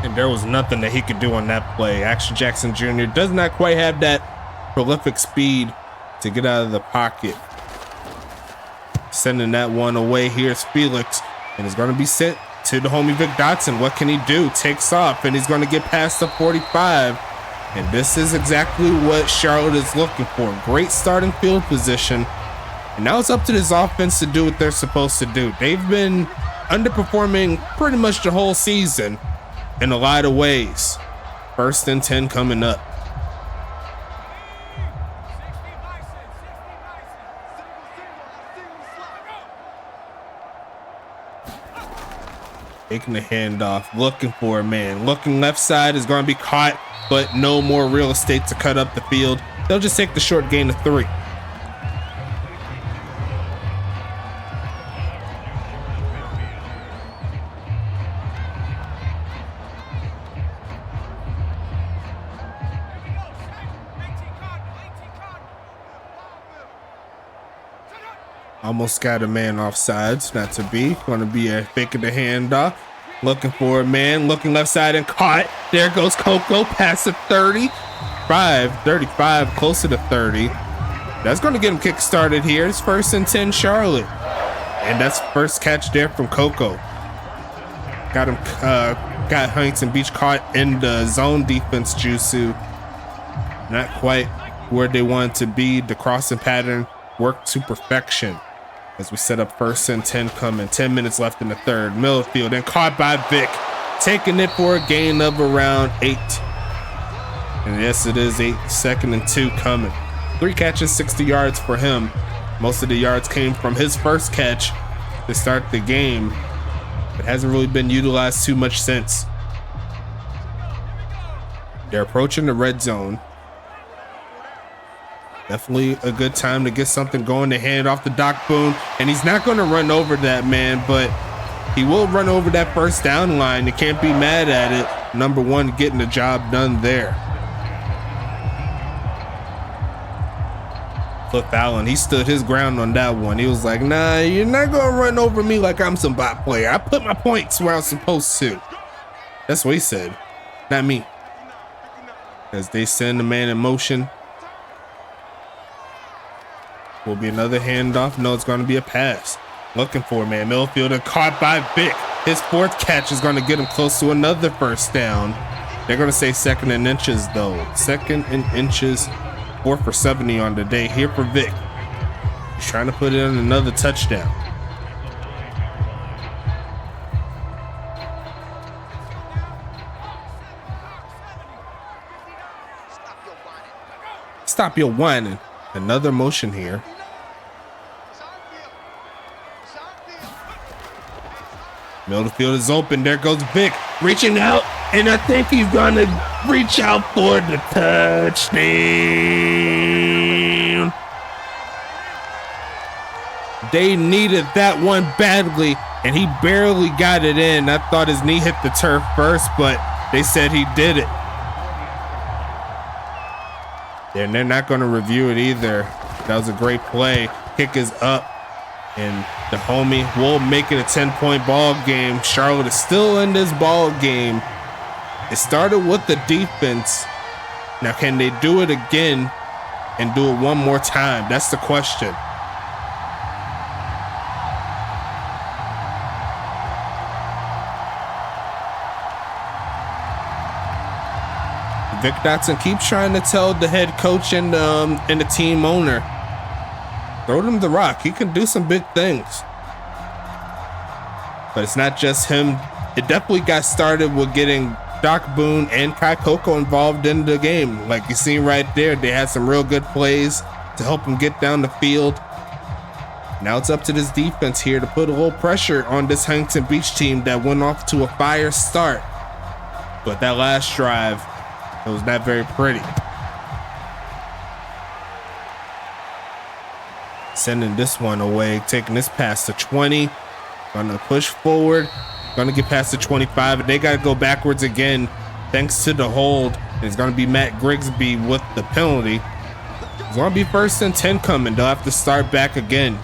A: And there was nothing that he could do on that play. Action Jackson Jr. does not quite have that prolific speed to get out of the pocket. Sending that one away. Here's Felix, and it's going to be sent to the homie Vic Dotson. What can he do? Takes off, and he's going to get past the 45. And this is exactly what Charlotte is looking for. Great starting field position. And now it's up to this offense to do what they're supposed to do. They've been underperforming pretty much the whole season in a lot of ways. 1st and 10 coming up. Taking the handoff, looking for a man. Looking left side, is going to be caught, but no more real estate to cut up the field. They'll just take the short gain of 3. Almost got a man off sides, not to be. Going to be a faking the handoff. Looking for a man, looking left side and caught. There goes Coco, past the 35, closer to 30. That's going to get him kick started here. It's 1st and 10 Charlotte. And that's first catch there from Coco. Got him, got Huntington Beach caught in the zone defense jutsu. Not quite where they wanted to be. The crossing pattern worked to perfection. As we set up 1st and 10 coming. 10 minutes left in the 3rd. Middlefield and caught by Vic. Taking it for a gain of around 8. And yes, it is 8. 2nd and 2 coming. 3 catches, 60 yards for him. Most of the yards came from his first catch to start the game. It hasn't really been utilized too much since. They're approaching the red zone. Definitely a good time to get something going. To hand off to Doc Boone, and he's not going to run over that man, but he will run over that first down line. You can't be mad at it. Number 1, getting the job done there. Cliff Allen, he stood his ground on that one. He was like, nah, you're not going to run over me like I'm some bot player. I put my points where I was supposed to. That's what he said, not me. As they send the man in motion. Will be another handoff. No, it's going to be a pass. Looking for a man. Middlefield and caught by Vic. His 4th catch is going to get him close to another first down. They're going to say 2nd and inches, though. 2nd and inches. 4 for 70 on the day here for Vic. He's trying to put in another touchdown. Stop your whining. Another motion here. Middlefield is open. There goes Vic, reaching out, and I think he's gonna reach out for the touchdown. They needed that one badly, and he barely got it in. I thought his knee hit the turf first, but they said he did it. And they're not going to review it either. That was a great play. Kick is up, and the homie will make it a 10-point ball game. Charlotte is still in this ball game. It started with the defense. Now, can they do it again and do it one more time? That's the question. Vic Dotson keeps trying to tell the head coach and the team owner, throw him the rock. He can do some big things. But it's not just him. It definitely got started with getting Doc Boone and Kai Coco involved in the game. Like you see right there, they had some real good plays to help him get down the field. Now it's up to this defense here to put a little pressure on this Huntington Beach team that went off to a fire start. But that last drive, it was not very pretty. Sending this one away, taking this past the 20. Gonna push forward, gonna get past the 25, and they gotta go backwards again thanks to the hold. It's gonna be Matt Grigsby with the penalty. It's gonna be 1st and 10 coming. They'll have to start back again.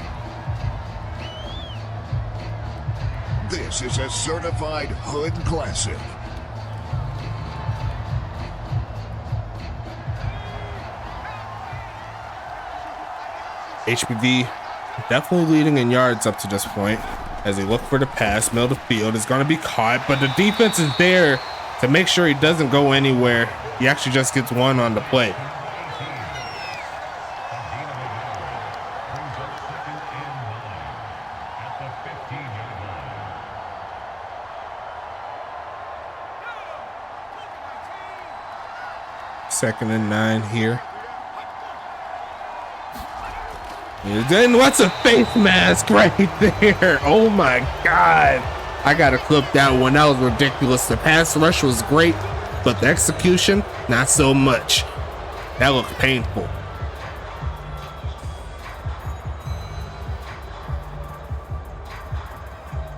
B: This is a certified hood classic.
A: HBV definitely leading in yards up to this point as they look for the pass. Middle of the field is going to be caught, but the defense is there to make sure he doesn't go anywhere. He actually just gets one on the play. Second and 9 here. Then what's a face mask right there? Oh my God. I gotta clip that one. That was ridiculous. The pass rush was great, but the execution, not so much. That looked painful.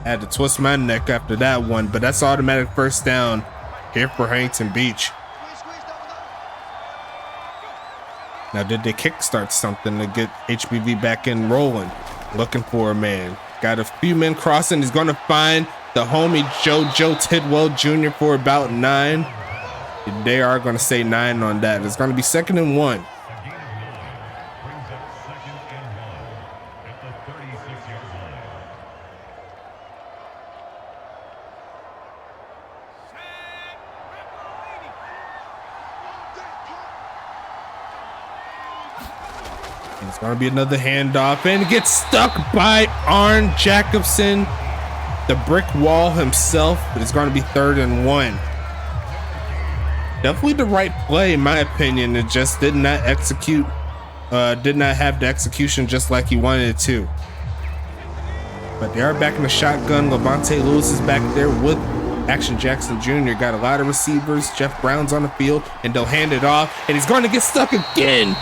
A: Had to twist my neck after that one, but that's automatic 1st down here for Huntington Beach. Now, did they kickstart something to get HBV back in rolling? Looking for a man. Got a few men crossing. He's going to find the homie Joe Tidwell Jr. for about 9. They are going to say 9 on that. It's going to be 2nd and 1. It's going to be another handoff and gets stuck by Arn Jacobson, the brick wall himself, but it's going to be 3rd and 1. Definitely the right play, in my opinion. It just did not execute, did not have the execution just like he wanted it to. But they are back in the shotgun. Levante Lewis is back there with Action Jackson Jr. Got a lot of receivers. Jeff Brown's on the field, and they'll hand it off, and he's going to get stuck again.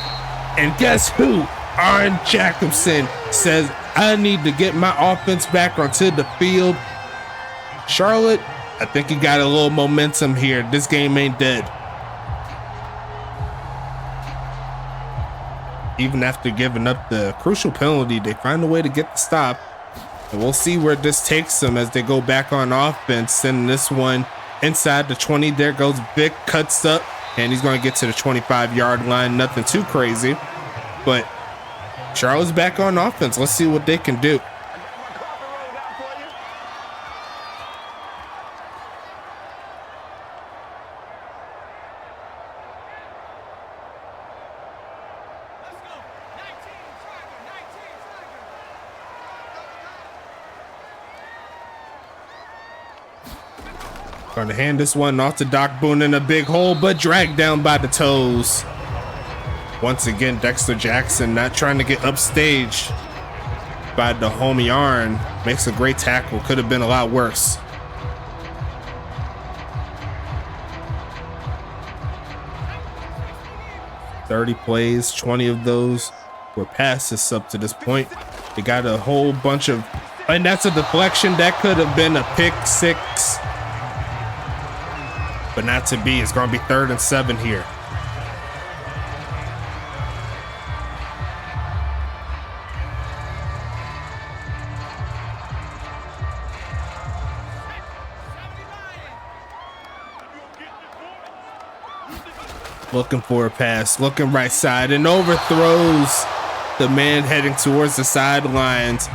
A: And guess who? Arn Jacobson says, I need to get my offense back onto the field. Charlotte, I think he got a little momentum here. This game ain't dead. Even after giving up the crucial penalty, they find a way to get the stop. And we'll see where this takes them as they go back on offense, sending this one inside the 20. There goes Vic, cuts up, and he's going to get to the 25-yard line. Nothing too crazy, but Charlotte's back on offense. Let's see what they can do. Going to hand this one off to Doc Boone in a big hole, but dragged down by the toes. Once again, Dexter Jackson not trying to get upstaged by the homie Arn. Makes a great tackle. Could have been a lot worse. "30 plays, 20 of those were passes up to this point. They got a whole bunch of, and that's a deflection. That could have been a pick six, but not to be. It's going to be 3rd and 7 here. Looking for a pass, looking right side, and overthrows the man heading towards the sidelines.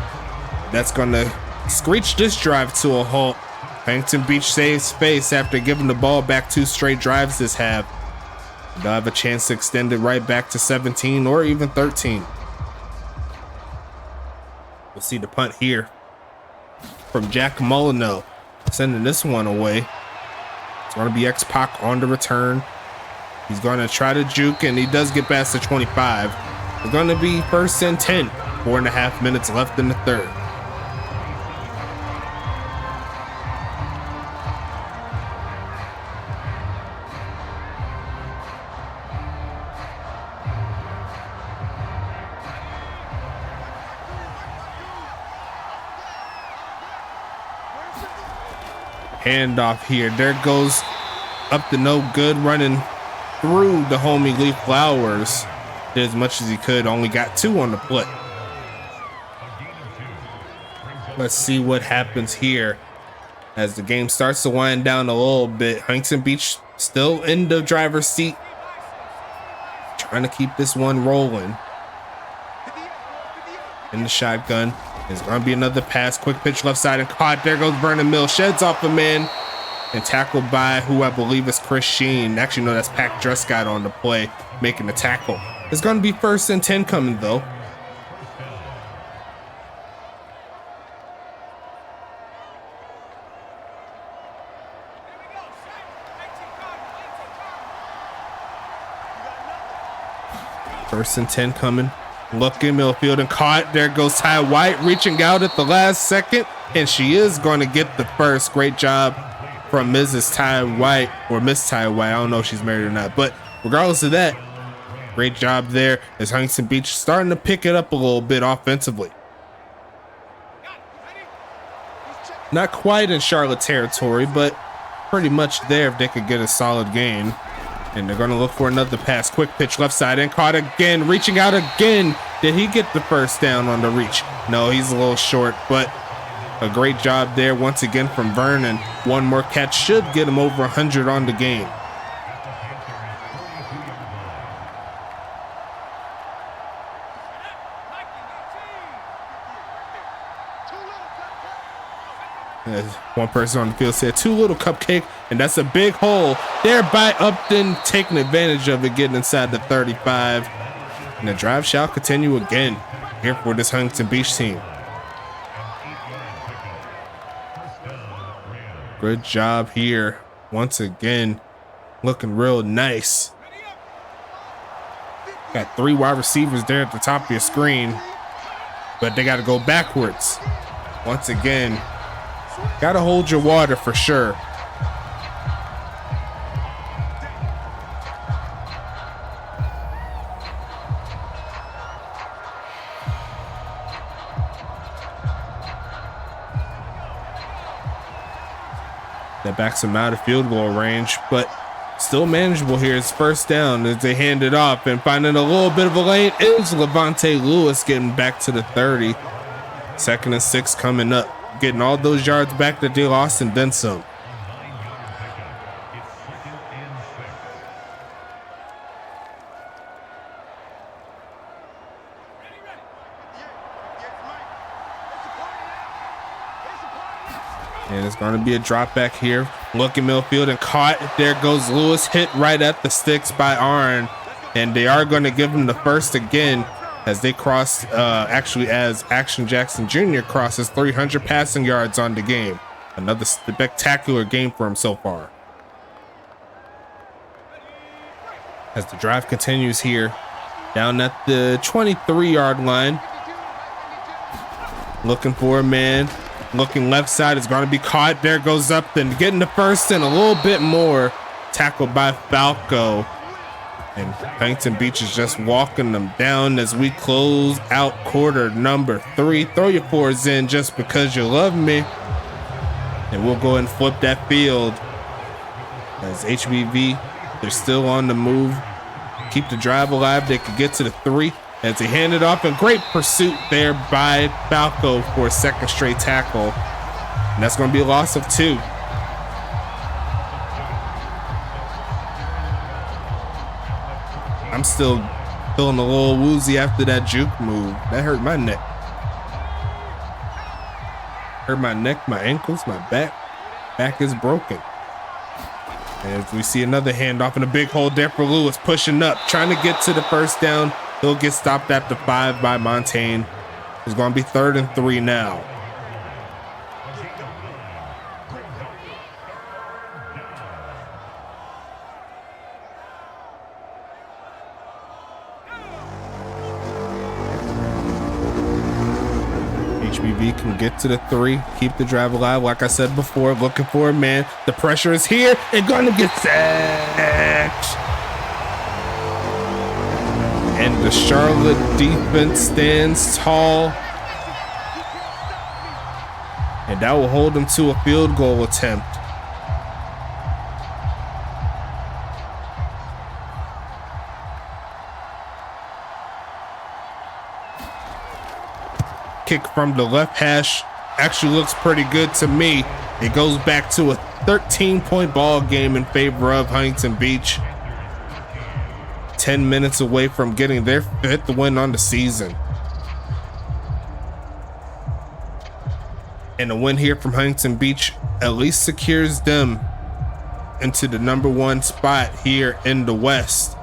A: That's gonna screech this drive to a halt. Huntington Beach saves space after giving the ball back 2 straight drives this half. They'll have a chance to extend it right back to 17 or even 13. We'll see the punt here from Jack Molyneux, sending this one away. It's going to be X-Pac on the return. He's going to try to juke, and he does get past the 25. It's going to be 1st and 10. 4.5 minutes left in the third. Handoff here. There goes up to no good, running through the homie Lee Flowers. Did as much as he could, only got 2 on the play. Let's see what happens here as the game starts to wind down a little bit. Huntington Beach still in the driver's seat, trying to keep this one rolling. In the shotgun. There's going to be another pass. Quick pitch left side and caught. There goes Vernon Mills. Sheds off a man and tackled by who I believe is Chris Sheen. Actually, no, that's Pac Drescott on the play making the tackle. It's going to be 1st and 10 coming, though. First and 10 coming. Looking Millfield and caught. There goes Ty White reaching out at the last second, and she is going to get the first. Great job from Mrs. Ty White, or Miss Ty White. I don't know if she's married or not, but regardless of that, great job there as Huntington Beach starting to pick it up a little bit offensively. Not quite in Charlotte territory, but pretty much there if they could get a solid gain. And they're going to look for another pass. Quick pitch left side and caught again. Reaching out again. Did he get the first down on the reach? No, he's a little short, but a great job there once again from Vernon. One more catch should get him over 100 on the game. As one person on the field said, "Too little cupcake," and that's a big hole there by Upton, taking advantage of it, getting inside the 35. And the drive shall continue again here for this Huntington Beach team. Good job here once again, looking real nice. Got 3 wide receivers there at the top of your screen, but they got to go backwards once again. Gotta hold your water for sure. That backs him out of field goal range, but still manageable here. It's 1st down as they hand it off, and finding a little bit of a lane is Levante Lewis getting back to the 30. 2nd and 6 coming up. Getting all those yards back that they lost and then some. And it's going to be a drop back here. Looking Millfield and caught. There goes Lewis, hit right at the sticks by Arn. And they are going to give him the first again as they cross, actually as Action Jackson Jr. crosses 300 passing yards on the game. Another spectacular game for him so far. As the drive continues here, down at the 23-yard line. Looking for a man. Looking left side, is going to be caught. There goes Upton, getting the first and a little bit more. Tackled by Falco. And Huntington Beach is just walking them down as we close out quarter number 3. Throw your 4s in just because you love me. And we'll go ahead and flip that field. As HBV, they're still on the move. Keep the drive alive. They could get to the 3 as they hand it off. And great pursuit there by Falco for a 2nd straight tackle. And that's going to be a loss of 2. I'm still feeling a little woozy after that juke move. That hurt my neck. Hurt my neck, my ankles, my back. Back is broken. And as we see another handoff in a big hole there for Lewis, pushing up, trying to get to the first down. He'll get stopped at the 5 by Montaigne. It's going to be 3rd and 3 now. HBV can get to the 3, keep the drive alive. Like I said before, looking for a man. The pressure is here and going to get sacked. And the Charlotte defense stands tall. And that will hold them to a field goal attempt. Kick from the left hash actually looks pretty good to me. It goes back to a 13-point ball game in favor of Huntington Beach. 10 minutes away from getting their 5th win on the season. And a win here from Huntington Beach at least secures them into the #1 spot here in the West.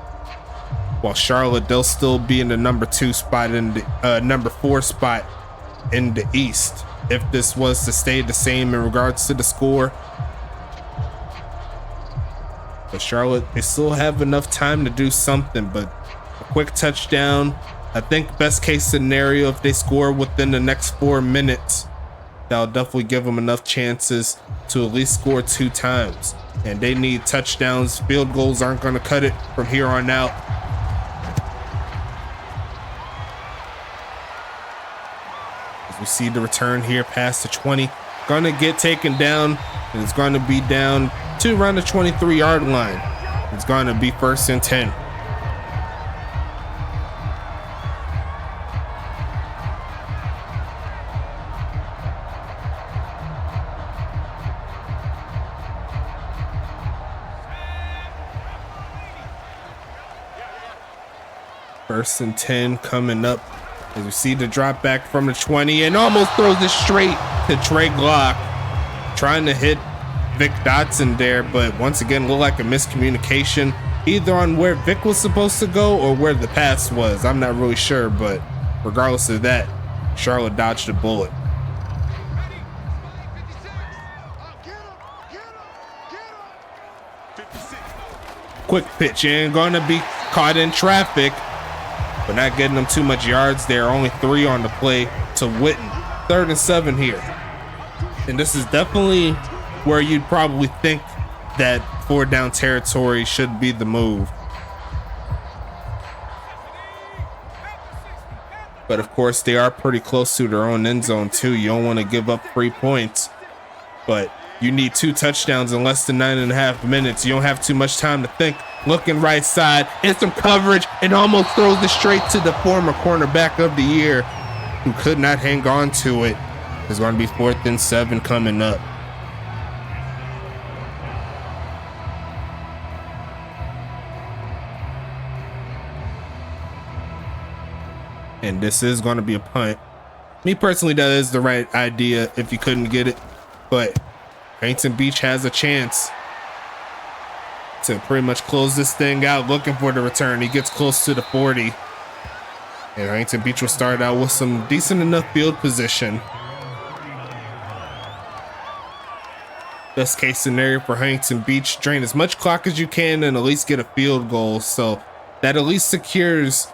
A: While Charlotte, they'll still be in the #2 spot in the #4 spot in the East. If this was to stay the same in regards to the score. But Charlotte, they still have enough time to do something, but a quick touchdown. I think best case scenario, if they score within the next 4 minutes, that'll definitely give them enough chances to at least score 2 times. And they need touchdowns. Field goals aren't going to cut it from here on out. As we see the return here past the 20, gonna get taken down, and it's going to be down to around the 23-yard line. It's going to be 1st and 10. First and 10 coming up as we see the drop back from the 20 and almost throws it straight to Trey Glock, trying to hit Vic Dotson there, but once again looked like a miscommunication either on where Vic was supposed to go or where the pass was. I'm not really sure, but regardless of that, Charlotte dodged a bullet. Quick pitch and gonna be caught in traffic, but not getting them too much yards there. Only 3 on the play to Witten. 3rd and 7 here. And this is definitely where you'd probably think that 4 down territory should be the move. But of course, they are pretty close to their own end zone too. You don't want to give up 3 points, but you need 2 touchdowns in less than 9.5 minutes. You don't have too much time to think. Looking right side, and some coverage, and almost throws it straight to the former cornerback of the year, who could not hang on to it. It's going to be 4th and 7 coming up. And this is going to be a punt. Me personally, that is the right idea if you couldn't get it, but Huntington Beach has a chance to pretty much close this thing out. Looking for the return. He gets close to the 40. And Huntington Beach will start out with some decent enough field position. Best case scenario for Huntington Beach, drain as much clock as you can and at least get a field goal. So that at least secures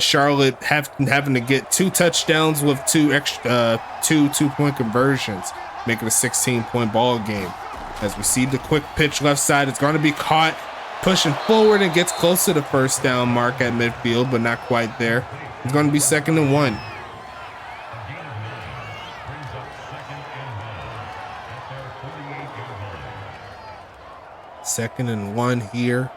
A: Charlotte having to get 2 touchdowns with 2 extra 2-point conversions, making a 16-point ball game. As we see the quick pitch left side, it's going to be caught, pushing forward and gets close to the 1st down mark at midfield, but not quite there. It's going to be 2nd and 1. Second and 1 here.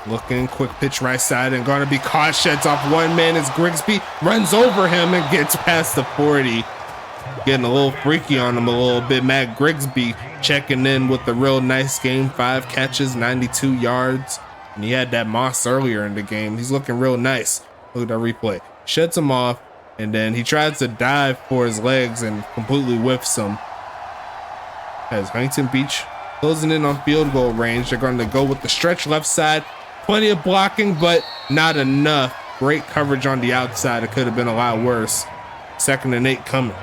A: Looking, quick pitch right side and gonna be caught. Sheds off one man as Grigsby runs over him and gets past the 40. Getting a little freaky on him a little bit. Matt Grigsby checking in with a real nice game. 5 catches, 92 yards. And he had that moss earlier in the game. He's looking real nice. Look at that replay. Sheds him off, and then he tries to dive for his legs and completely whiffs him. As Huntington Beach closing in on field goal range. They're going to go with the stretch left side. Plenty of blocking, but not enough. Great coverage on the outside. It could have been a lot worse. 2nd and 8 coming.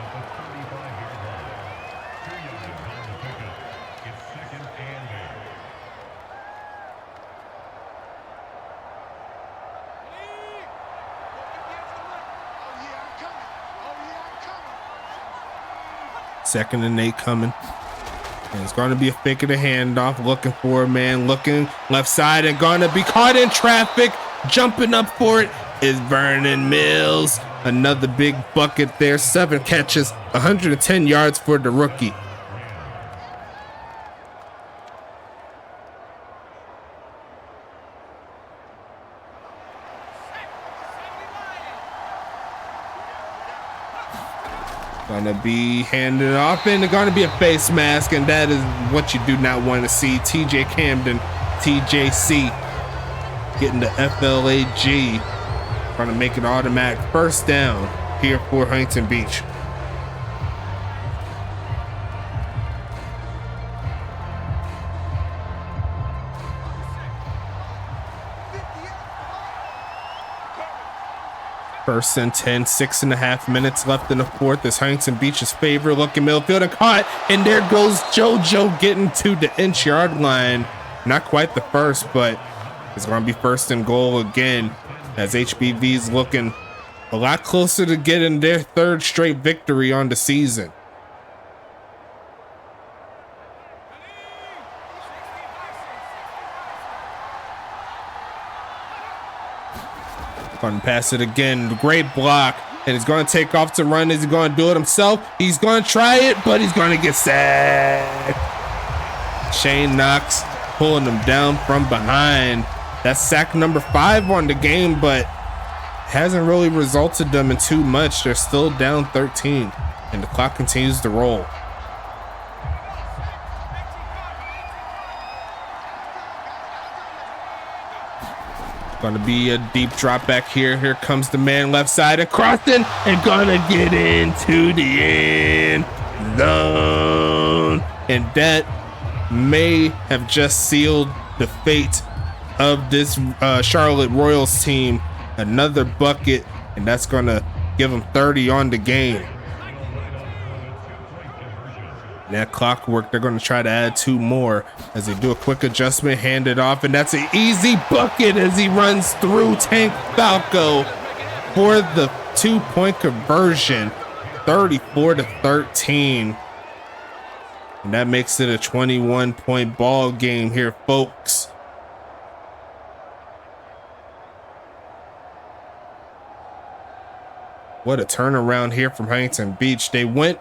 A: Second and 8 coming. And it's going to be a fake of the handoff. Looking for a man. Looking left side and going to be caught in traffic. Jumping up for it is Vernon Mills. Another big bucket there. 7 catches, 110 yards for the rookie. Gonna be handed off and gonna be a face mask, and that is what you do not want to see. TJ Camden, TJC, getting the FLAG. Gonna make it automatic first down here for Huntington Beach. First and 10, 6.5 minutes left in the fourth as Huntington Beach's favorite looking midfield and caught, and there goes JoJo getting to the inch-yard line. Not quite the first, but it's going to be first and goal again as HBV's looking a lot closer to getting their 3rd straight victory on the season. Going to pass it again. Great block. And he's going to take off to run. Is he going to do it himself? He's going to try it, but he's going to get sacked. Shane Knox pulling him down from behind. That's sack number 5 on the game, but hasn't really resulted them in too much. They're still down 13, and the clock continues to roll. Gonna be a deep drop back here. Here comes the man left side and crossing and gonna get into the end zone. And that may have just sealed the fate of this Charlotte Royals team. Another bucket, and that's gonna give them 30 on the game. That clockwork, they're going to try to add 2 more as they do a quick adjustment, hand it off, and that's an easy bucket as he runs through Tank Falco for the 2-point conversion, 34-13. And that makes it a 21-point ball game here, folks. What a turnaround here from Huntington Beach. They went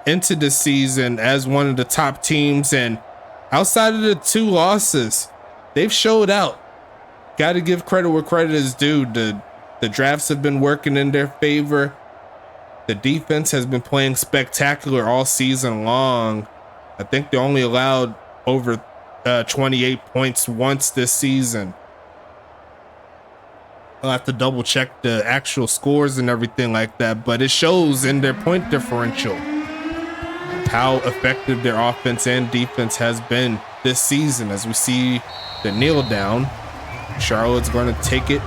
A: into the season as one of the top teams, and outside of the 2 losses, they've showed out. Got to give credit where credit is due. The drafts have been working in their favor. The defense has been playing spectacular all season long. I think they only allowed over 28 points once this season. I'll have to double check the actual scores and everything like that, but it shows in their point differential how effective their offense and defense has been this season. As we see the kneel down, Charlotte's going to take it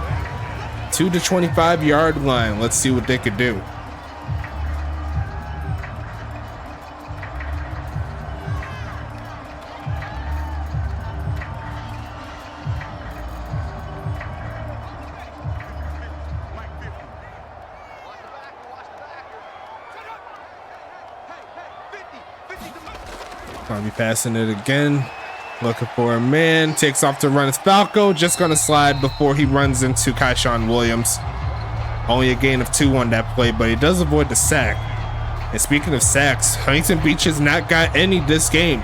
A: to the 25-yard line. Let's see what they could do. Gonna be passing it again. Looking for a man. Takes off to run. It's Falco. Just gonna slide before he runs into Kyshawn Williams. Only a gain of 2 on that play, but he does avoid the sack. And speaking of sacks, Huntington Beach has not got any this game.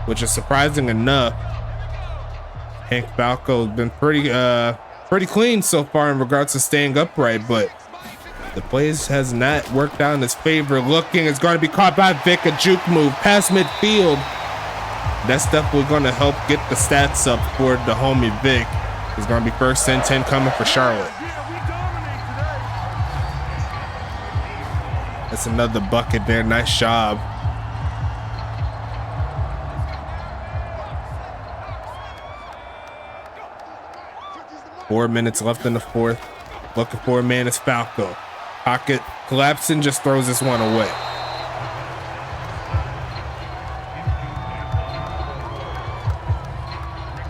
A: which is surprising enough. Hank Falco has been pretty clean so far in regards to staying upright, but the plays has not worked out in his favor. Looking, it's going to be caught by Vic, a juke move past midfield. That's definitely going to help get the stats up for the homie Vic. It's going to be 1st and 10 coming for Charlotte. That's another bucket there. Nice job. Four minutes left in the fourth. Looking for a man is Falco. Pocket collapsing, just throws this one away.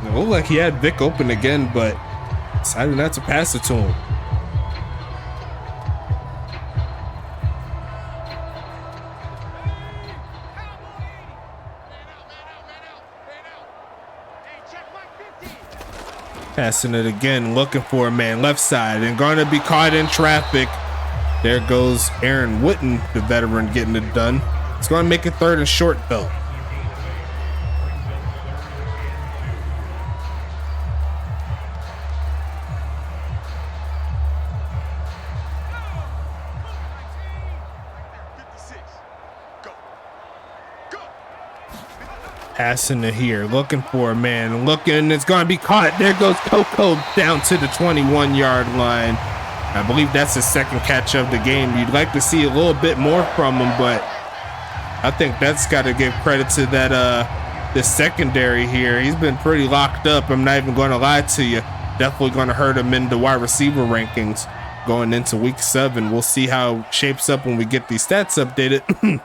A: It looked like he had Vic open again, but decided not to pass it to him. Passing it again, looking for a man left side and going to be caught in traffic. There goes Aaron Witten, the veteran, getting it done. It's going to make it 3rd and short though. Passing it here, looking for a man, looking, it's going to be caught. There goes Coco down to the 21-yard line. I believe that's his 2nd catch of the game. You'd like to see a little bit more from him, but I think that's got to give credit to that this secondary here. He's been pretty locked up. I'm not even going to lie to you. Definitely going to hurt him in the wide receiver rankings going into week 7. We'll see how it shapes up when we get these stats updated.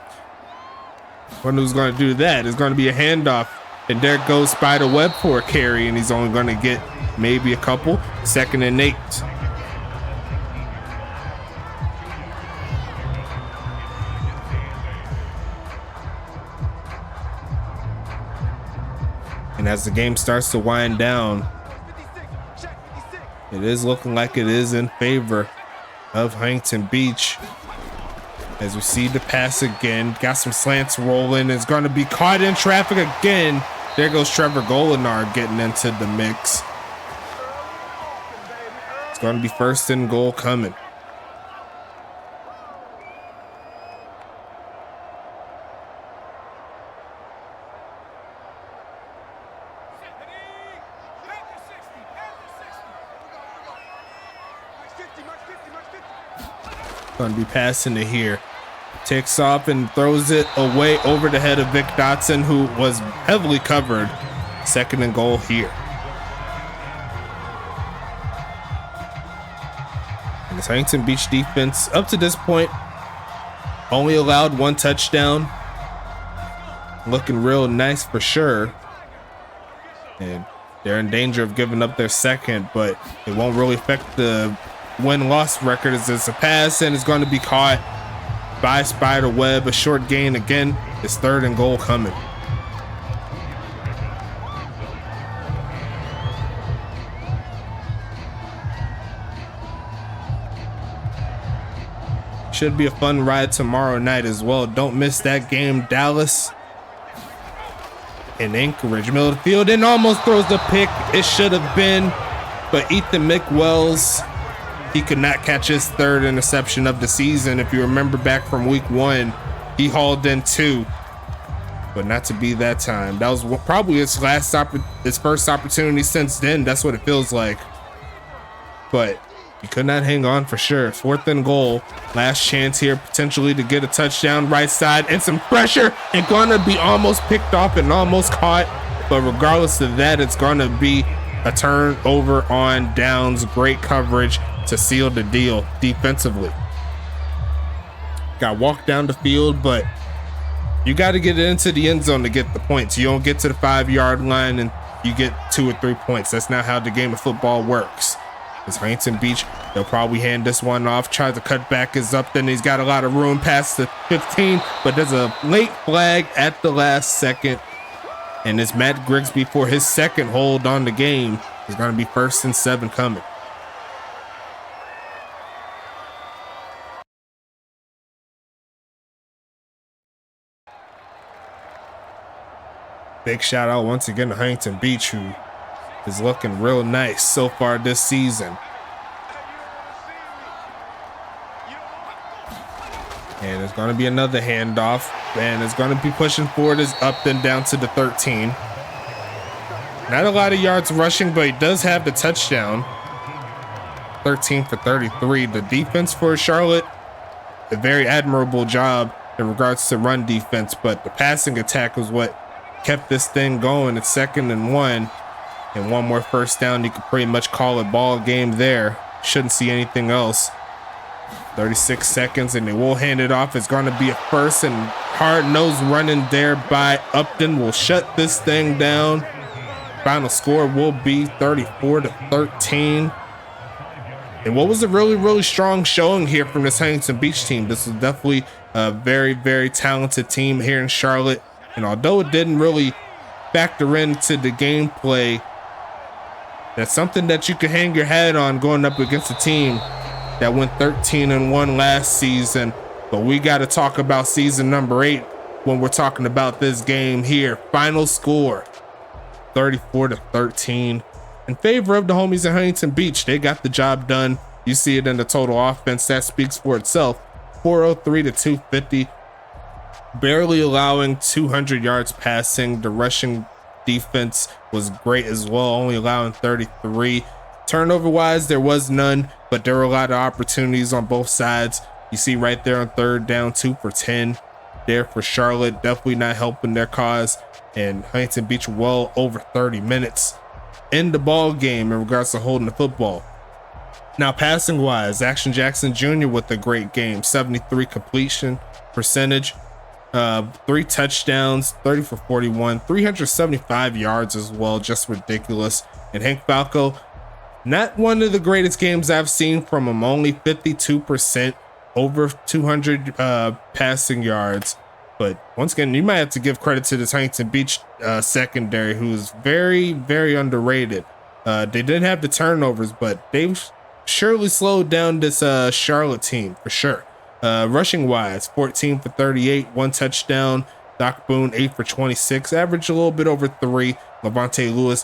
A: Wonder who's going to do that. It's going to be a handoff, and there goes Spiderweb for a carry, and he's only going to get maybe a couple. 2nd and 8. And as the game starts to wind down, it is looking like it is in favor of Huntington Beach. As we see the pass again, got some slants rolling. It's going to be caught in traffic again. There goes Trevor Golinar getting into the mix. It's going to be 1st and goal coming. Going to be passing it here. Takes off and throws it away over the head of Vic Dotson, who was heavily covered. 2nd and goal here. And this Huntington Beach defense, up to this point, only allowed 1 touchdown. Looking real nice for sure. And they're in danger of giving up their 2nd, but it won't really affect the win-loss record as it's a pass, and it's going to be caught by Spiderweb. A short gain again. It's 3rd and goal coming. Should be a fun ride tomorrow night as well. Don't miss that game. Dallas and Anchorage. Middle of the field and almost throws the pick. It should have been, but Ethan McWells, he could not catch his 3rd interception of the season. If you remember back from week 1, he hauled in 2, but not to be that time. That was probably his first opportunity since then. That's what it feels like. But he could not hang on for sure. 4th and goal. Last chance here potentially to get a touchdown right side and some pressure, and gonna be almost picked off and almost caught. But regardless of that, it's gonna be a turnover on downs. Great coverage to seal the deal defensively. Got walked down the field, but you got to get it into the end zone to get the points. You don't get to the 5-yard line and you get 2 or 3 points. That's not how the game of football works. It's Huntington Beach. They'll probably hand this one off. Tries to cut back is up. Then he's got a lot of room past the 15, but there's a late flag at the last second. And it's Matt Grigsby for his 2nd hold on the game. It's going to be 1st and 7 coming. Big shout out once again to Huntington Beach, who is looking real nice so far this season. And it's going to be another handoff, and it's going to be pushing forward is up then down to the 13. Not a lot of yards rushing, but he does have the touchdown. 13 for 33. The defense for Charlotte, a very admirable job in regards to run defense, but the passing attack was what kept this thing going. It's 2nd and 1, and one more first down. You could pretty much call it ball game there. Shouldn't see anything else. 36 seconds, and they will hand it off. It's going to be a first, and hard-nosed running there by Upton will shut this thing down. Final score will be 34 to 13. And what was a really, really strong showing here from this Huntington Beach team. This is definitely a very, very talented team here in Charlotte. And although it didn't really factor into the gameplay, that's something that you could hang your hat on going up against a team that went 13 and 1 last season. But we got to talk about season number 8 when we're talking about this game here. Final score 34 to 13 in favor of the homies in Huntington Beach. They got the job done. You see it in the total offense. That speaks for itself. 403 to 250, barely allowing 200 yards passing. The rushing defense was great as well, only allowing 33. Turnover wise, there was none, but there were a lot of opportunities on both sides. You see right there on 3rd down, 2 for 10 there for Charlotte. Definitely not helping their cause. And Huntington Beach well over 30 minutes in the ball game in regards to holding the football. Now, passing wise, Action Jackson Jr. with a great game. 73 completion percentage, 3 touchdowns, 30 for 41, 375 yards as well. Just ridiculous. And Hank Falco, not one of the greatest games I've seen from him. Only 52%, over 200 passing yards. But once again, you might have to give credit to the Huntington Beach secondary, who's very, very underrated. They didn't have the turnovers, but they've surely slowed down this Charlotte team for sure. Rushing wise, 14 for 38, 1 touchdown. Doc Boone, 8 for 26, averaged a little bit over 3. Levante Lewis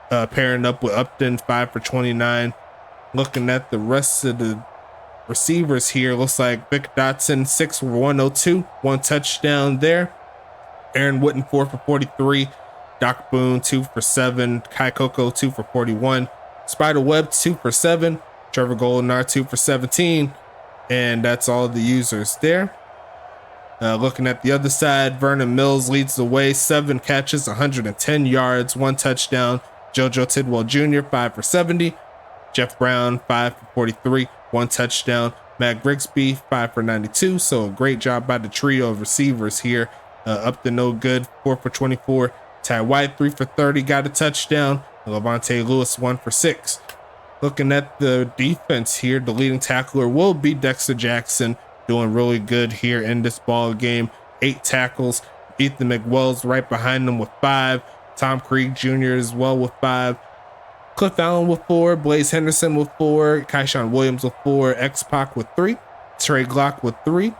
A: pairing up with Upton, 5 for 29. Looking at the rest of the receivers here, looks like Vic Dotson, 6 for 102, 1 touchdown there. Aaron Wooten, 4 for 43. Doc Boone, 2 for 7. Kai Coco, 2 for 41. Spider Webb, 2 for 7. Trevor Goldenar, 2 for 17. And that's all the users there. Looking at the other side, Vernon Mills leads the way, 7 catches, 110 yards, 1 touchdown. JoJo Tidwell Jr., 5 for 70. Jeff Brown, 5 for 43, 1 touchdown. Matt Grigsby, 5 for 92. So a great job by the trio of receivers here. Up to no good, 4 for 24. Ty White, 3 for 30, got a touchdown. Levante Lewis, 1 for 6. Looking at the defense here, the leading tackler will be Dexter Jackson, doing really good here in this ball game. 8 tackles. Ethan McWell's right behind him with 5. Tom Krieg Jr. as well with 5. Cliff Allen with 4. Blaze Henderson with 4. Kaishawn Williams with 4. X-Pac with 3. Trey Glock with 3.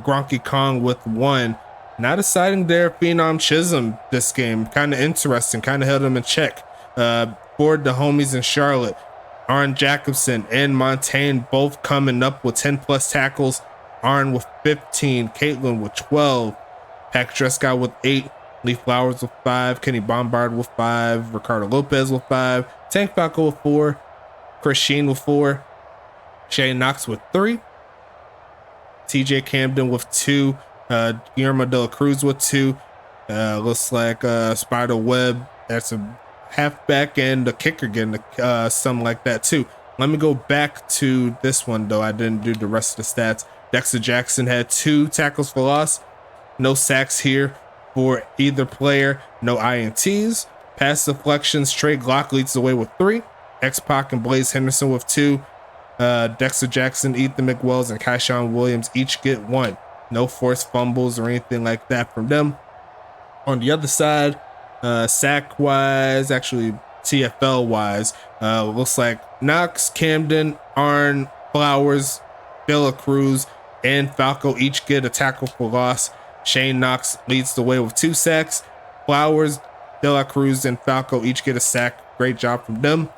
A: Gronky Kong with 1. Not a sighting there. Phenom Chisholm this game. Kind of interesting. Kind of held him in check. For the homies in Charlotte, Arn Jacobson and Montaigne both coming up with 10 plus tackles. Arn with 15. Caitlin with 12. Pack Trescott with 8. Lee Flowers with 5. Kenny Bombard with 5. Ricardo Lopez with 5. Tank Falco with 4. Chris Sheen with 4. Shay Knox with 3. TJ Camden with 2. Guillermo de la Cruz with 2. Looks like Spider Webb. That's a halfback and a kicker getting something like that too. Let me go back to this one though. I didn't do the rest of the stats. Dexter Jackson had 2 tackles for loss. No sacks here for either player. No INTs. Pass deflections. Trey Glock leads the way with 3. X-Pac and Blaze Henderson with 2. Dexter Jackson, Ethan McWells, and Kaishawn Williams each get 1. No forced fumbles or anything like that from them. On the other side, sack wise, actually TFL wise, looks like Knox, Camden, Arn, Flowers, De La Cruz, and Falco each get a tackle for loss. Shane Knox leads the way with 2 sacks. Flowers, De La Cruz, and Falco each get a sack. Great job from them.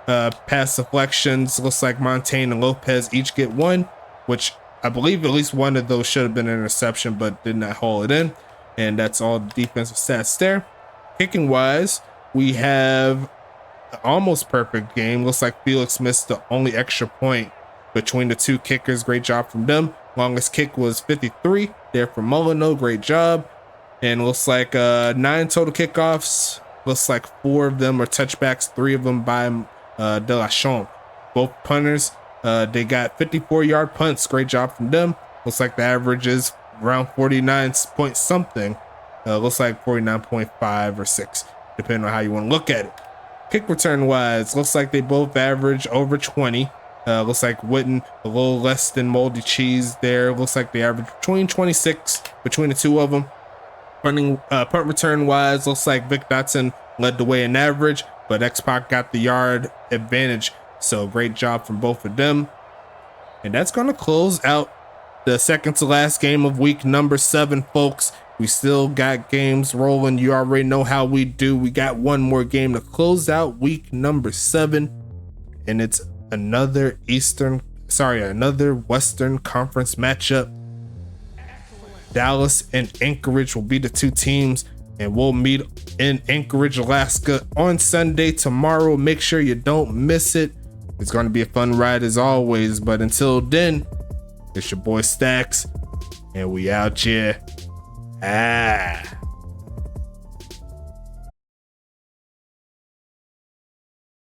A: Pass deflections, looks like Montaigne and Lopez each get 1, which I believe at least one of those should have been an interception, but did not haul it in. And that's all the defensive stats there. Kicking wise, we have an almost perfect game. Looks like Felix missed the only extra point between the 2 kickers. Great job from them. Longest kick was 53 there from Molyneux. Great job. And looks like 9 total kickoffs. Looks like 4 of them are touchbacks, 3 of them by De La Chambre. Both punters, they got 54-yard punts. Great job from them. Looks like the average is around 49 point something. Looks like 49.5 or 6, depending on how you want to look at it. Kick return wise, looks like they both average over 20. Looks like Witten a little less than Moldy Cheese there. Looks like they average between 26 between the 2 of them. Punt return wise, looks like Vic Dotson led the way in average, but X-Pac got the yard advantage. So great job from both of them. And that's going to close out the second to last game of week number 7, folks. We still got games rolling. You already know how we do. We got one more game to close out week number 7. And it's another Western Conference matchup. Dallas and Anchorage will be the 2 teams, and we'll meet in Anchorage, Alaska on Sunday tomorrow. Make sure you don't miss it. It's going to be a fun ride as always, but until then, it's your boy Stacks, and we out here.